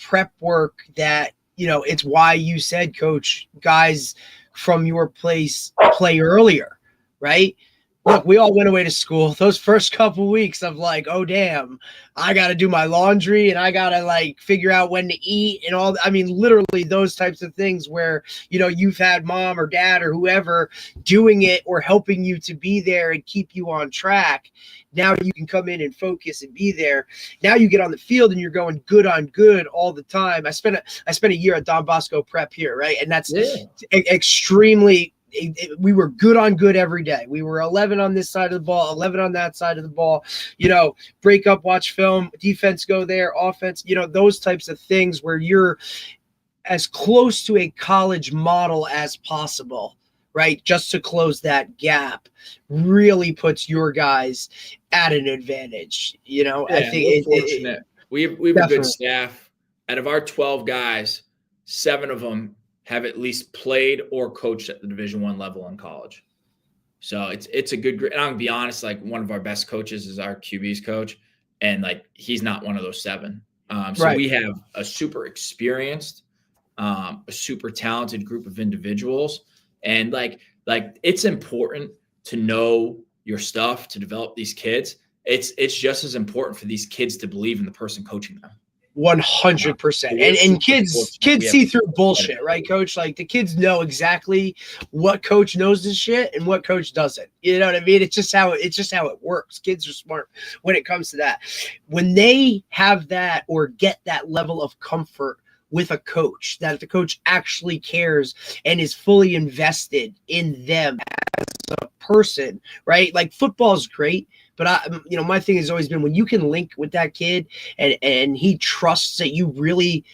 prep work that, you know, it's why you said, Coach, guys from your place play earlier, right? Look, we all went away to school. Those first couple weeks of like, oh, damn, I got to do my laundry and I got to like figure out when to eat and all. I mean, literally those types of things where, you know, you've had mom or dad or whoever doing it or helping you to be there and keep you on track. Now you can come in and focus and be there. Now you get on the field and you're going good on good all the time. I spent a year at Don Bosco Prep here, right? And that's extremely. We were good on good every day. We were 11 on this side of the ball, 11 on that side of the ball, you know, break up, watch film, defense go there, offense, you know, those types of things where you're as close to a college model as possible, right? Just to close that gap really puts your guys at an advantage. You know, yeah, I think we're fortunate. We have a good staff. Out of our 12 guys, 7 of them have at least played or coached at the Division I level in college. So it's a good group. And I'm gonna be honest, like one of our best coaches is our QB's coach. And like, he's not one of those 7. So right. We have a super experienced, a super talented group of individuals. And like it's important to know your stuff, to develop these kids. It's just as important for these kids to believe in the person coaching them. 100%. And kids see through bullshit, right, Coach? Like the kids know exactly what coach knows this shit and what coach doesn't. You know what I mean? It's just how it works. Kids are smart when it comes to that. When they have that or get that level of comfort with a coach, that the coach actually cares and is fully invested in them as a person, right? Like football is great. But my thing has always been when you can link with that kid and he trusts that you really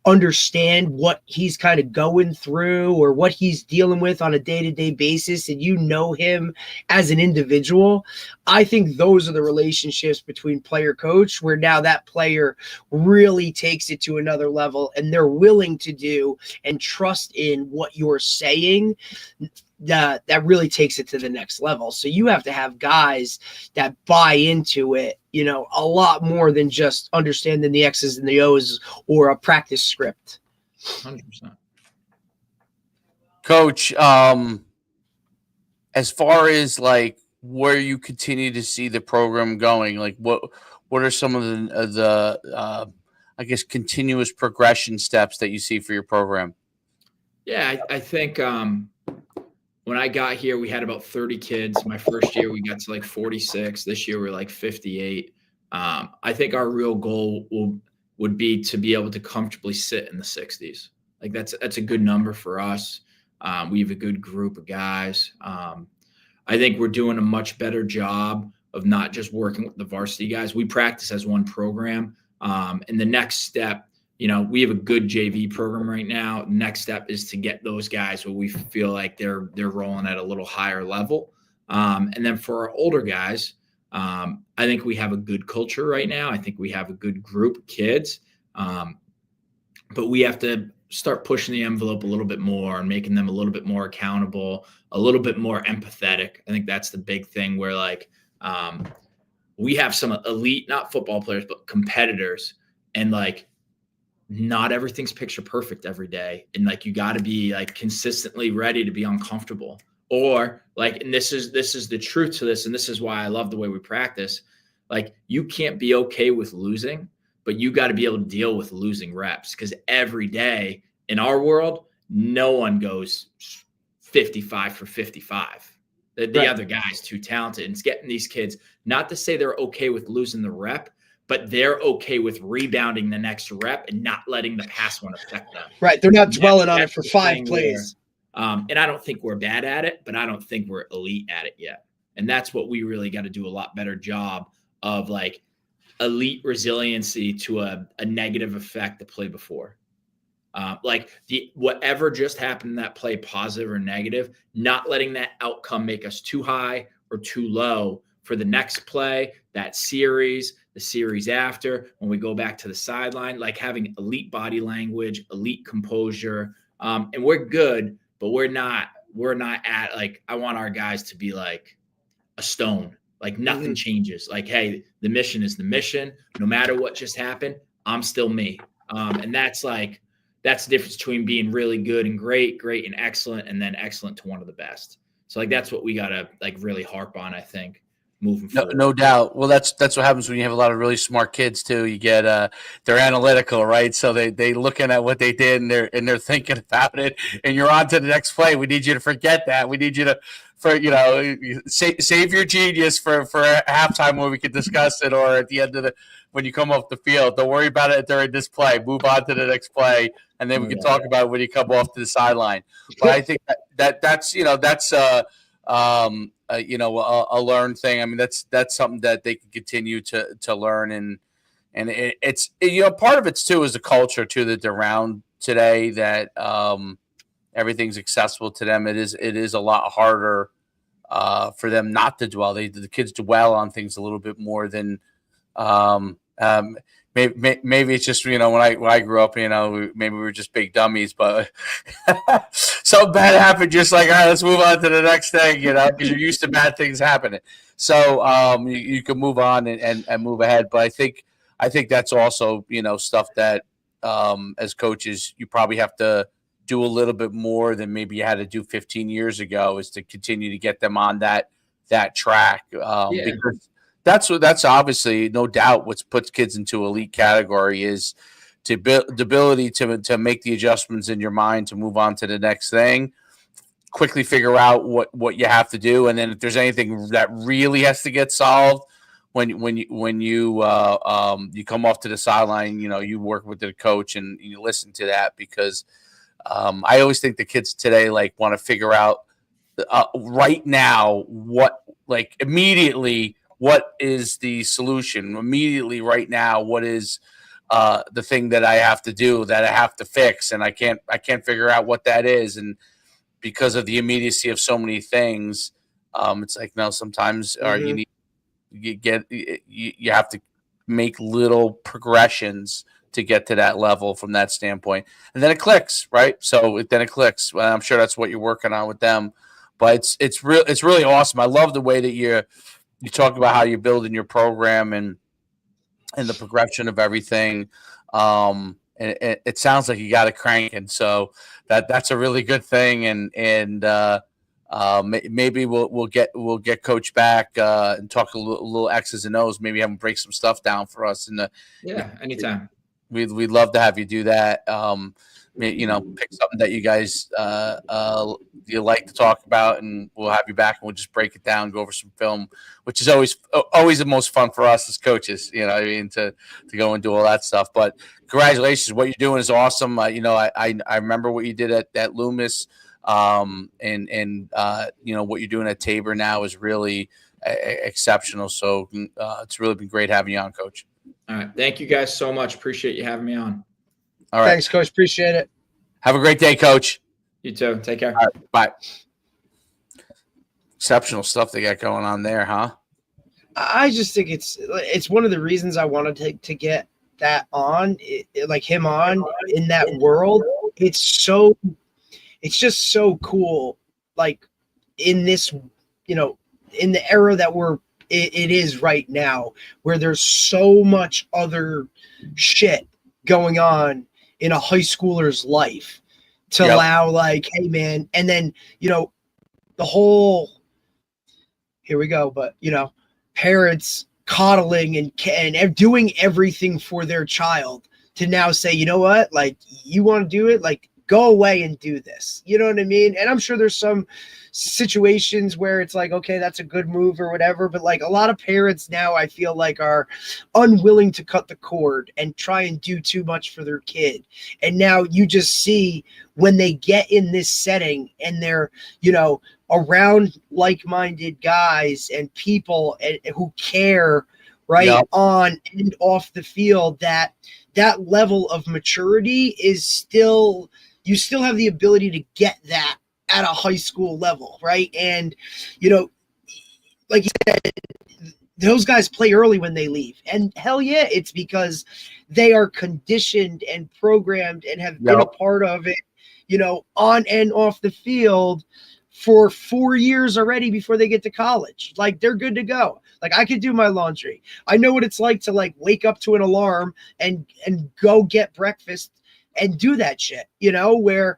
understand what he's kind of going through or what he's dealing with on a day-to-day basis and you know him as an individual, I think those are the relationships between player coach where now that player really takes it to another level and they're willing to do and trust in what you're saying. That really takes it to the next level. So you have to have guys that buy into it, you know, a lot more than just understanding the X's and the O's or a practice script. 100%. Coach, as far as like where you continue to see the program going, like what are some of the I guess continuous progression steps that you see for your program? Yeah, I think when I got here, we had about 30 kids. My first year, we got to like 46. This year, we're like 58. I think our real goal would be to be able to comfortably sit in the 60s. Like that's a good number for us. We have a good group of guys. I think we're doing a much better job of not just working with the varsity guys. We practice as one program. And the next step, you know, we have a good JV program right now. Next step is to get those guys where we feel like they're rolling at a little higher level. And then for our older guys, I think we have a good culture right now. I think we have a good group of kids. But we have to start pushing the envelope a little bit more and making them a little bit more accountable, a little bit more empathetic. I think that's the big thing where like, we have some elite, not football players, but competitors, and like not everything's picture perfect every day. And like, you got to be like consistently ready to be uncomfortable, or like, and this is the truth to this. And this is why I love the way we practice. Like, you can't be okay with losing, but you got to be able to deal with losing reps. Cause every day in our world, no one goes 55 for 55. The other guy's too talented. And it's getting these kids, not to say they're okay with losing the rep, but they're okay with rebounding the next rep and not letting the past one affect them. Right. They're not dwelling on it for 5 plays. And I don't think we're bad at it, but I don't think we're elite at it yet. And that's what we really got to do a lot better job of, like elite resiliency to a negative effect the play before. Like whatever just happened in that play, positive or negative, not letting that outcome make us too high or too low for the next play, that series, the series after, when we go back to the sideline, like having elite body language, elite composure. And we're good, but we're not at, like, I want our guys to be like a stone, like nothing changes. Like, hey, the mission is the mission. No matter what just happened, I'm still me. And that's the difference between being really good and great and excellent, and then excellent to one of the best. So like, that's what we got to like really harp on, I think, moving forward. No doubt. Well, that's what happens when you have a lot of really smart kids too. You get they're analytical, right? So they looking at what they did and they're thinking about it. And you're on to the next play. We need you to forget that. We need you to save your genius for halftime where we can discuss it, or at the end of when you come off the field. Don't worry about it during this play. Move on to the next play, and then we can talk about it when you come off to the sideline. But I think that's a learned thing. I mean, that's something that they can continue to learn, and it's part of it's too is the culture too that they're around today, that everything's accessible to them. It is a lot harder for them not to dwell. The kids dwell on things a little bit more than maybe it's just when I grew up, maybe we were just big dummies, but something bad happened, just like, all right, let's move on to the next thing, because you're used to bad things happening. So you can move on and move ahead. But I think that's also stuff that as coaches you probably have to do a little bit more than maybe you had to do 15 years ago, is to continue to get them on that track. Because that's obviously, no doubt, what puts kids into elite category is the ability to make the adjustments in your mind to move on to the next thing, quickly figure out what you have to do, and then if there's anything that really has to get solved, when you come off to the sideline, you work with the coach and you listen to that, because I always think the kids today want to figure out right now immediately what is the solution immediately right now, what is the thing that I have to do, that I have to fix, and I can't figure out what that is. And because of the immediacy of so many things, it's like, no, sometimes you have to make little progressions to get to that level from that standpoint, and then it clicks, right? So then it clicks. Well, I'm sure that's what you're working on with them, but it's really awesome. I love the way that you talk about how you're building your program and the progression of everything. And it sounds like you got it cranking, so that's a really good thing. And maybe we'll get Coach back and talk a little X's and O's. Maybe have him break some stuff down for us. Anytime. We'd love to have you do that. Pick something that you guys you like to talk about, and we'll have you back and we'll just break it down, go over some film, which is always the most fun for us as coaches. To go and do all that stuff. But congratulations, what you're doing is awesome. I remember what you did at Loomis, and what you're doing at Tabor now is really exceptional. So it's really been great having you on, Coach. All right. Thank you guys so much. Appreciate you having me on. All right. Thanks, Coach. Appreciate it. Have a great day, Coach. You too. Take care. All right. Bye. Exceptional stuff they got going on there, huh? I just think it's one of the reasons I wanted to get that on, him on in that world. It's just so cool. Like in this, in the era that we're it is right now, where there's so much other shit going on in a high schooler's life to allow like, hey man, and then, the whole, here we go, but parents coddling and doing everything for their child to now say, you know what, like, you want to do it, like, go away and do this. You know what I mean? And I'm sure there's some situations where it's like, okay, that's a good move or whatever. But like a lot of parents now, I feel like, are unwilling to cut the cord and try and do too much for their kid. And now you just see when they get in this setting and they're, around like-minded guys and people who care, right, on and off the field, that level of maturity is still, you still have the ability to get that at a high school level, right? And, like you said, those guys play early when they leave. And hell yeah, it's because they are conditioned and programmed and have been a part of it, on and off the field for 4 years already before they get to college. Like, they're good to go. Like, I could do my laundry. I know what it's like to like wake up to an alarm and go get breakfast and do that shit, where,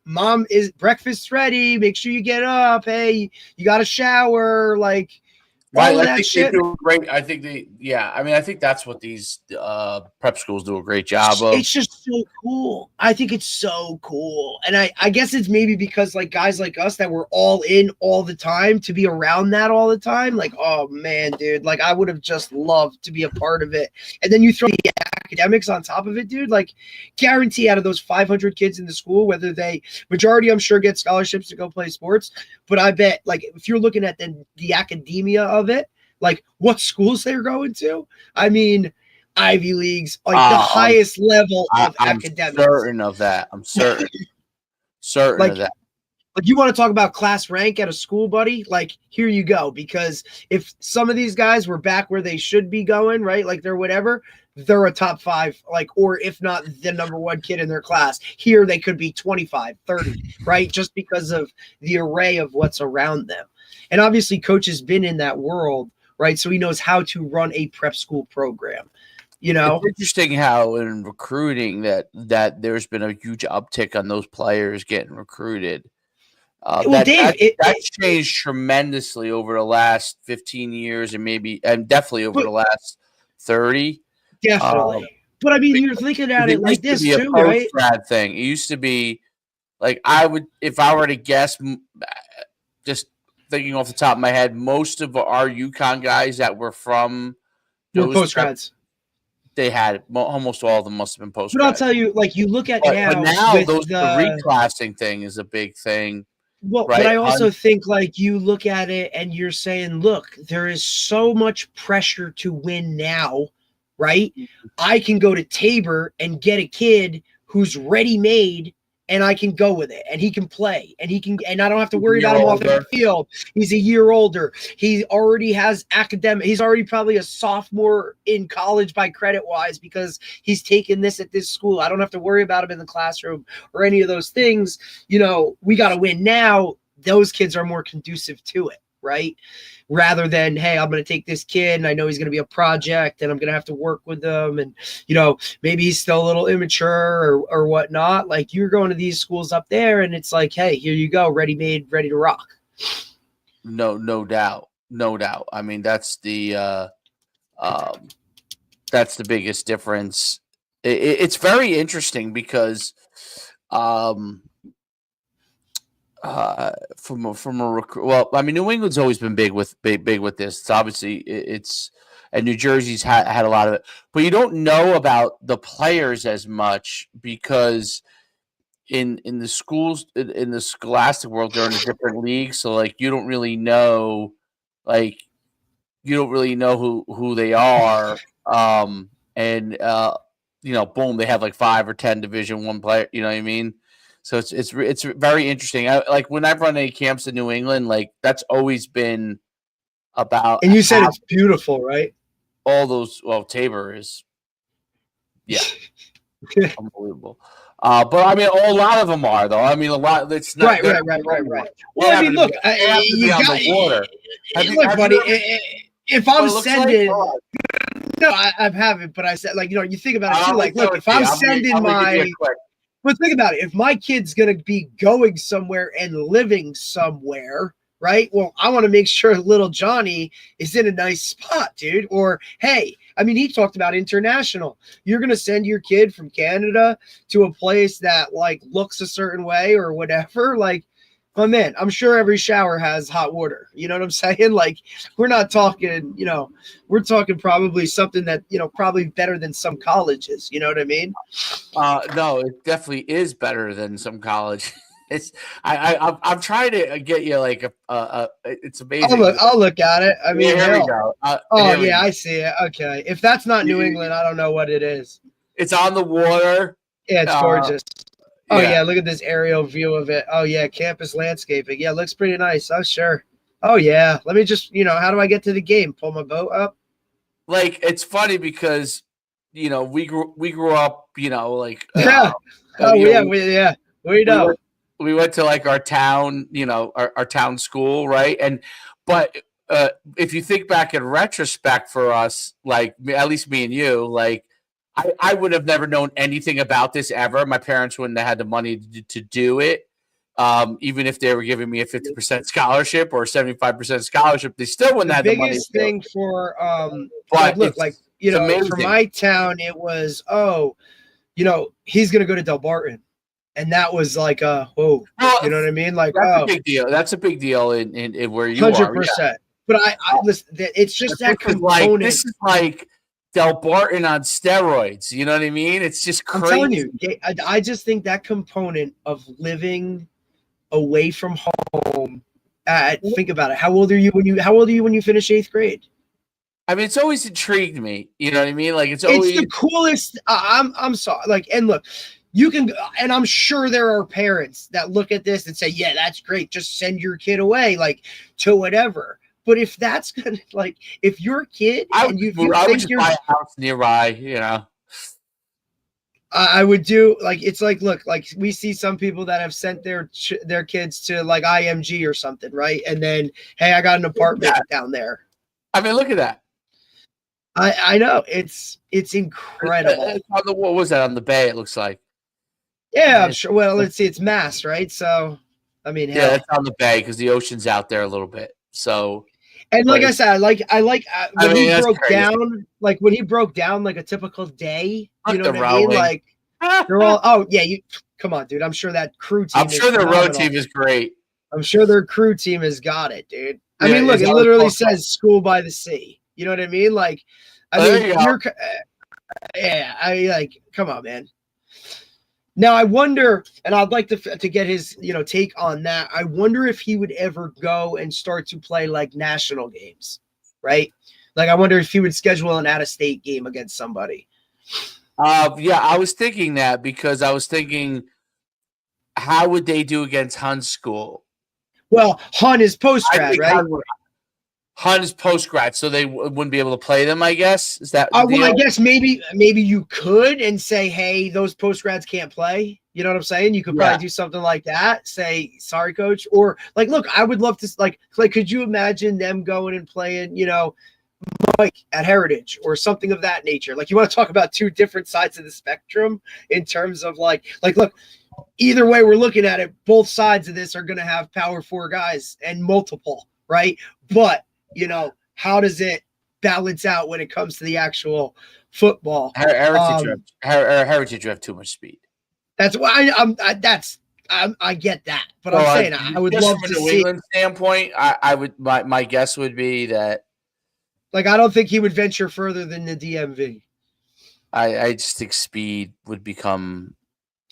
mom, is breakfast ready? Make sure you get up. Hey, you got a shower, like, all of that shit. They do great. I think I think that's what these prep schools do a great job of. It's just so cool. I think it's so cool. And I guess it's maybe because like guys like us that were all in all the time, to be around that all the time. Like, oh man, dude, like I would have just loved to be a part of it. And then you throw the academics on top of it, dude, like guarantee out of those 500 kids in the school, whether majority, I'm sure, get scholarships to go play sports. But I bet, like, if you're looking at the academia of it, like what schools they're going to, I mean, Ivy Leagues, like the highest level of academics. I'm certain of that. I'm certain of that. Like, you want to talk about class rank at a school, buddy? Like, here you go. Because if some of these guys were back where they should be going, right? Like they're whatever, they're a top 5, like, or if not the number 1 kid in their class. Here they could be 25, 30, right? Just because of the array of what's around them. And obviously Coach has been in that world, right? So he knows how to run a prep school program. It's interesting how in recruiting that there's been a huge uptick on those players getting recruited. That's changed tremendously over the last 15 years and definitely over the last 30. Definitely. But I mean, you're thinking at it like this too, right? Grad thing. It used to be like, if I were to guess, just thinking off the top of my head, most of our UConn guys that were from those post-grads. They had almost all of them must have been post-grad. But I'll tell you, like, you look at now. But now the reclassing thing is a big thing. Well, right? But I also think, like, you look at it and you're saying, look, there is so much pressure to win now, right? I can go to Tabor and get a kid who's ready-made, and I can go with it, and he can play, and I don't have to worry about him off the field. He's a year older. He already has he's already probably a sophomore in college by credit wise, because he's taken this at this school. I don't have to worry about him in the classroom or any of those things. We got to win now. Those kids are more conducive to it, right? Rather than, hey, I'm going to take this kid and I know he's going to be a project and I'm going to have to work with them. And, maybe he's still a little immature or whatnot. Like, you're going to these schools up there and it's like, hey, here you go. Ready-made, ready to rock. No doubt. No doubt. I mean, that's the biggest difference. It's very interesting because, from a recruit. Well, I mean, New England's always been big with this. It's obviously and New Jersey's had a lot of it, but you don't know about the players as much because in the schools, in the scholastic world, they're in a different league. So like, you don't really know who they are. And boom, they have like 5 or 10 Division I player. You know what I mean? So it's very interesting. Like when I've run any camps in New England, like that's always been about. And you said it's beautiful, right? All those. Well, Tabor is, yeah, unbelievable. But I mean, a lot of them are though. I mean, a lot. It's not right. Well, I mean, look, you got the water. Look, buddy. if I'm What it looks like? sending, Oh, no, I haven't, but I said, like, you think about it too. I'll Like, show look, it if to you. I'm I'm sending gonna give you a my, quick. but think about it. If my kid's going to be going somewhere and living somewhere, right? Well, I want to make sure little Johnny is in a nice spot, dude. Or, hey, I mean, he talked about international. You're going to send your kid from Canada to a place that, like, looks a certain way or whatever. Like, oh, man, I'm sure every shower has hot water. You know what I'm saying? Like, we're not talking, we're talking probably something that, probably better than some colleges. You know what I mean? No, it definitely is better than some college. It's I'm trying to get you like it's amazing. I'll look at it. I mean, Yeah, here we hell. go. Oh, Here we yeah, go. I see it. Okay. If that's not New England, I don't know what it is. It's on the water. Yeah, it's gorgeous. Oh, Yeah. yeah, look at this aerial view of it. Oh, yeah, campus landscaping. Yeah, looks pretty nice. Oh, sure. Oh, yeah. Let me just, how do I get to the game? Pull my boat up? Like, it's funny because we grew up, like Yeah. Oh, yeah, we know. we went to like our town, our town school, right? But if you think back in retrospect for us, like at least me and you, like I would have never known anything about this ever. My parents wouldn't have had the money to do it. Even if they were giving me a 50% scholarship or 75% scholarship, they still wouldn't have the money. Biggest thing for but for my town, it was he's gonna go to Del Barton, and that was like whoa, you know what I mean? Like that's a big deal. That's a big deal in where you 100%. are. But I listen, it's just that component. This is like Del Barton on steroids. You know what I mean? It's just crazy. I'm telling you, I just think that component of living away from home. Think about it. How old are you when you finish 8th grade? I mean, it's always intrigued me. You know what I mean? Like it's the coolest. I'm sorry. Like, and look, you can, and I'm sure there are parents that look at this and say, "Yeah, that's great. Just send your kid away, like to whatever." But if that's gonna, like, if your kid I and you would think just you're buy a house nearby, I would do like it's like look like we see some people that have sent their kids to like IMG or something, right? And then hey, I got an apartment down there. I mean, look at that. I know it's incredible. It's on what was that on the bay? It looks like. Yeah, I'm sure. Well, let's see. It's Mass, right? So, I mean, yeah, it's on the bay because the ocean's out there a little bit. So, and like I said, I like when he broke down, like when he broke down like a typical day. You know what I mean? Like they're all. Oh yeah, you come on, dude. I'm sure that crew team. I'm sure their road team is great. I'm sure their crew team has got it, dude. I mean, look, it literally says "School by the Sea." You know what I mean? Like, I like. Come on, man. Now I wonder, and I'd like to get his take on that. I wonder if he would ever go and start to play like national games, right? Like I wonder if he would schedule an out-of-state game against somebody. Yeah, I was thinking that because I was thinking, how would they do against Hun's school? Well, Hun is post-grad, right? Hun is post-grad, so they wouldn't be able to play them, I guess. Is that well, I guess maybe you could and say, hey, those post-grads can't play. You know what I'm saying? You could probably do something like that. Say, sorry, coach. Or like, look, I would love to like could you imagine them going and playing, Mike at Heritage or something of that nature? Like you want to talk about two different sides of the spectrum in terms of like look, either way we're looking at it, both sides of this are going to have power 4 guys and multiple, right? But how does it balance out when it comes to the actual football? Heritage have too much speed. That's why I get that, but I'm saying I would love to see. From a New England standpoint, I would my guess would be that. Like I don't think he would venture further than the DMV. I just think speed would become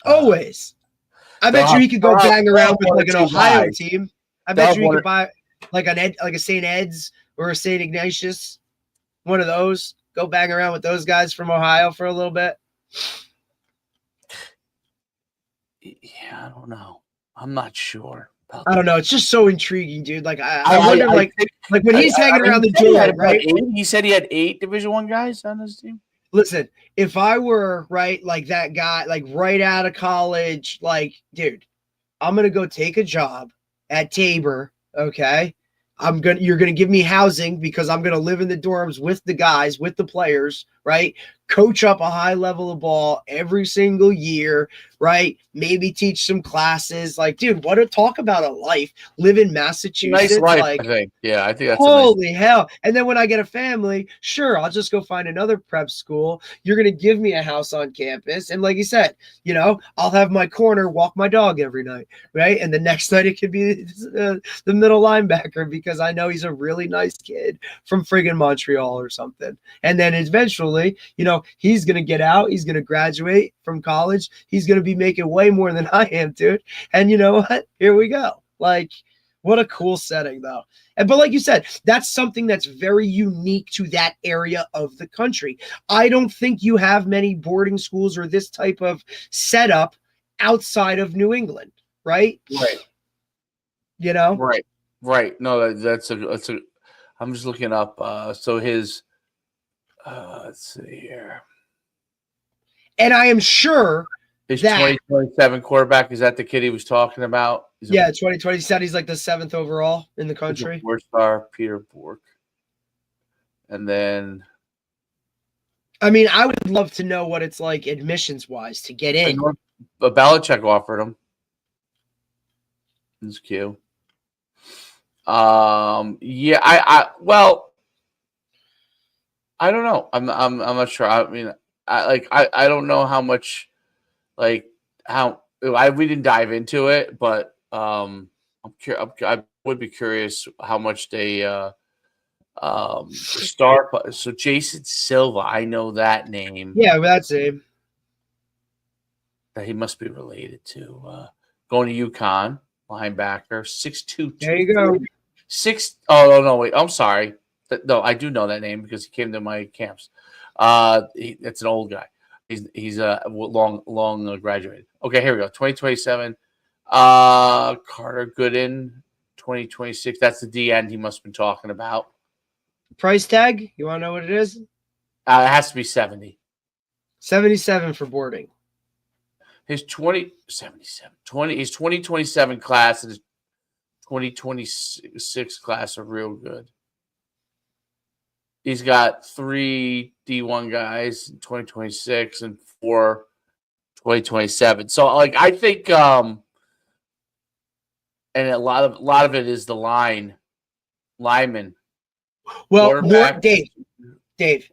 always. I bet you he could go bang around with like an Ohio team. I bet you he could buy like a St. Ed's or a St. Ignatius, one of those. Go bang around with those guys from Ohio for a little bit. Yeah, I don't know. I'm not sure. I don't know. It's just so intriguing, dude. Like I wonder, like when he's hanging around the door, right? He said he had 8 Division I guys on his team. Listen, if I were right, like that guy, like right out of college, like dude, I'm gonna go take a job at Tabor. Okay, you're gonna give me housing because I'm gonna live in the dorms with the guys, with the players, right? Coach up a high level of ball every single year, right? Maybe teach some classes. Like, dude, what a talk about a life. Live in Massachusetts. Nice life, like, I think. Yeah, I think that's holy hell. And then when I get a family, sure, I'll just go find another prep school. You're going to give me a house on campus. And like you said, I'll have my corner, walk my dog every night, right? And the next night it could be the middle linebacker because I know he's a really nice kid from friggin' Montreal or something. And then eventually, he's going to get out. He's going to graduate from college. He's going to be making way more than I am, dude. And you know what? Here we go. Like, what a cool setting, though. But like you said, that's something that's very unique to that area of the country. I don't think you have many boarding schools or this type of setup outside of New England, right? Right. Right. No, that's a. I'm just looking up. So his. Let's see here. And I am sure his that 2027 quarterback, is that the kid he was talking about? 2027. He's like the 7th overall in the country. 4-star Peter Bork. And then, I mean, I would love to know what it's like admissions wise to get in. Belichick offered him. It's cute. Yeah, I don't know. I'm not sure. I mean, I don't know how much, we didn't dive into it, but I would be curious how much they start. So Jason Silva, I know that name. Yeah, that's him. That he must be related to. Going to UConn, linebacker, 6'2". There you go. Oh no, wait. I'm sorry. No, I do know that name because he came to my camps. It's an old guy. He's long graduated. Okay, here we go. 2027. Carter Gooden, 2026. That's the D end he must have been talking about. Price tag? You want to know what it is? It has to be 70. 77 for boarding. His 2027 class and his 2026 class are real good. He's got 3 D1 guys in 2026 and 4 2027. So I think and a lot of it is the lineman. Well, Dave, think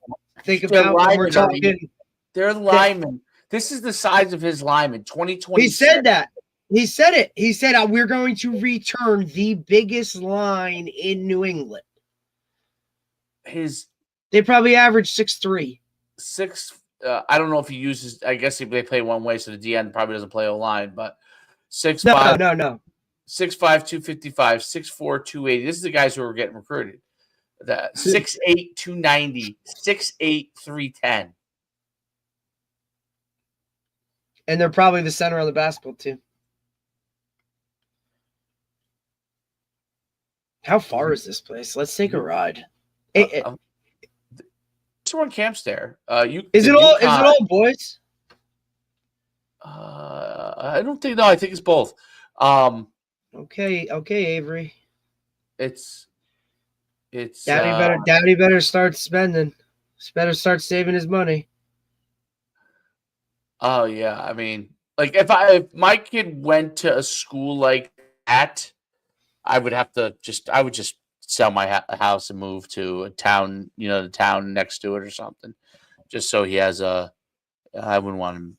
about when we're talking. They're linemen. This is the size of his lineman. 2020. He said that. He said it. He said we're going to return the biggest line in New England. They probably average 6'3". I don't know if he uses. I guess they play one way, so the DN probably doesn't play O-line. But 6'5", no. 6'5", 255, 6'4", 280. This is the guys who are getting recruited. 6'8", 290, 6'8", 310. And they're probably the center of the basketball team. How far is this place? Let's take a ride. Someone camps there. Is it all boys? I don't think. No, I think it's both. Okay, Avery. It's. Daddy better start spending. Better start saving his money. Oh yeah, I mean, if my kid went to a school like that, I would just sell my house and move to a town, the town next to it or something, just so he has I wouldn't want him,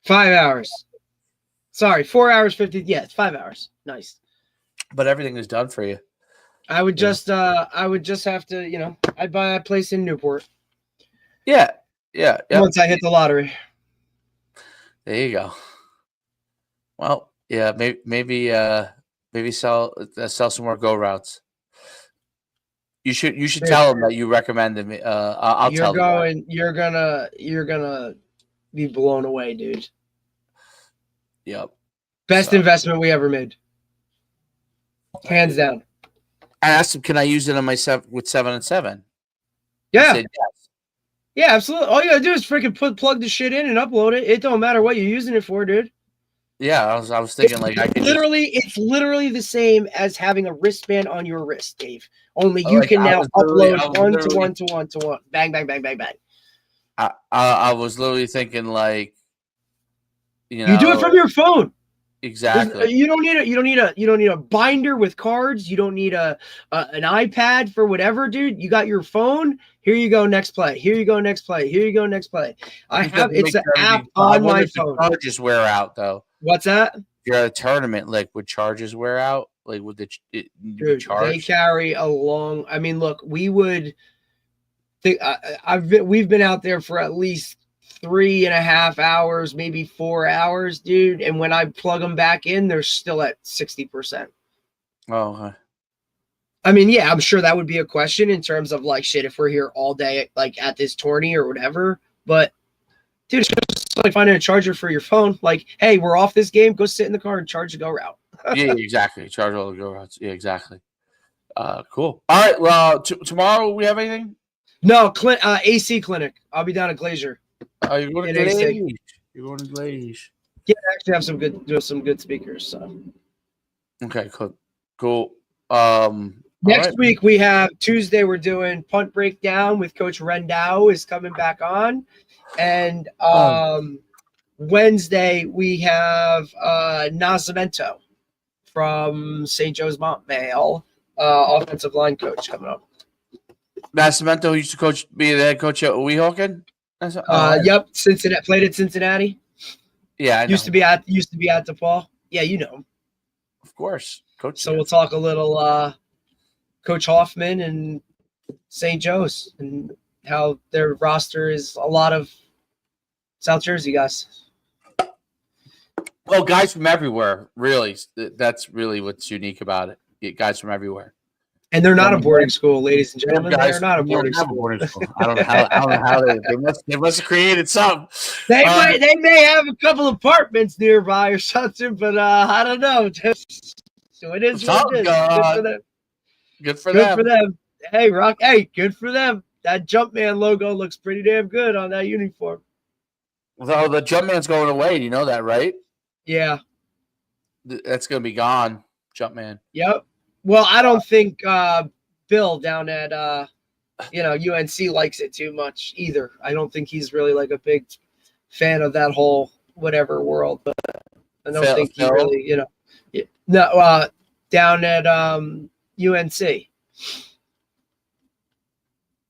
5 hours. Sorry, 4 hours 50. Yeah, it's 5 hours. Nice. But everything is done for you. I would just have to, I'd buy a place in Newport. Yeah. Once I hit the lottery. There you go. Well, yeah, maybe sell some more go routes. You should tell them that you recommended me. I'll tell them. You're gonna be blown away, dude. Yep. Best investment we ever made. Hands down. I asked him, can I use it on my 7-on-7? Yeah. He said yes. Yeah, absolutely. All you gotta do is freaking plug the shit in and upload it. It don't matter what you're using it for, dude. Yeah, I was thinking like I could It's literally the same as having a wristband on your wrist, Dave. Only you like, can now upload one to literally- one to one to one. Bang, bang, bang, bang, bang. I was literally thinking like, You do it from your phone. exactly. You don't need a binder with cards. You don't need an iPad for whatever, dude. You got your phone. Here you go, next play. Here you go, next play. Here you go, next play. It's an app on my phone. Charges wear out though. What's that? If you're at a tournament, like would charges wear out? Like would Dude, they carry a long. I mean, look, we would think we've been out there for at least 3.5 hours, maybe 4 hours, dude. And when I plug them back in, they're still at 60%. Oh, okay. I mean, yeah, I'm sure that would be a question in terms of like shit if we're here all day, like at this tourney or whatever. But dude, it's just like finding a charger for your phone. Like, hey, we're off this game. Go sit in the car and charge the go route. Yeah, exactly. Charge all the go routes. Yeah, exactly. Cool. All right. Well, tomorrow we have anything? No, AC clinic. I'll be down at Glacier. You're going to Glaze. You're going to Glaze. Yeah, I actually have some good speakers. So. Okay, cool. Next week we have Tuesday. We're doing punt breakdown with Coach Rendau is coming back on, and Wednesday we have Nascimento from St. Joe's Montmail, offensive line coach coming up. Nascimento used to be the head coach at Weehawken. Yep, Cincinnati played at Cincinnati. Yeah, I know. used to be at DePaul. Yeah, you know him. Of course, coach. So we'll talk a little Coach Hoffman and St. Joe's and how their roster is a lot of South Jersey guys. Oh, guys from everywhere. Really, that's really what's unique about it. Guys from everywhere. And they're not a boarding school, ladies and gentlemen. They are not a boarding school. I don't know how they must have created some. They may have a couple apartments nearby or something, but I don't know. So it is what it is. Good for them. Hey, Rock. Hey, good for them. That Jumpman logo looks pretty damn good on that uniform. Well, the Jumpman's going away. Do you know that, right? Yeah. That's going to be gone, Jumpman. Yep. Well, I don't think Bill down at UNC likes it too much either. I don't think he's really like a big fan of that whole whatever world. But I don't think he really, down at UNC.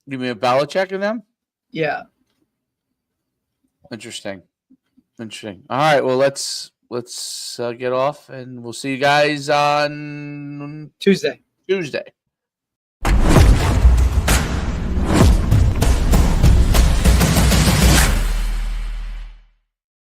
You mean Belichick and them? Yeah. Interesting. All right. Well, let's get off, and we'll see you guys on Tuesday.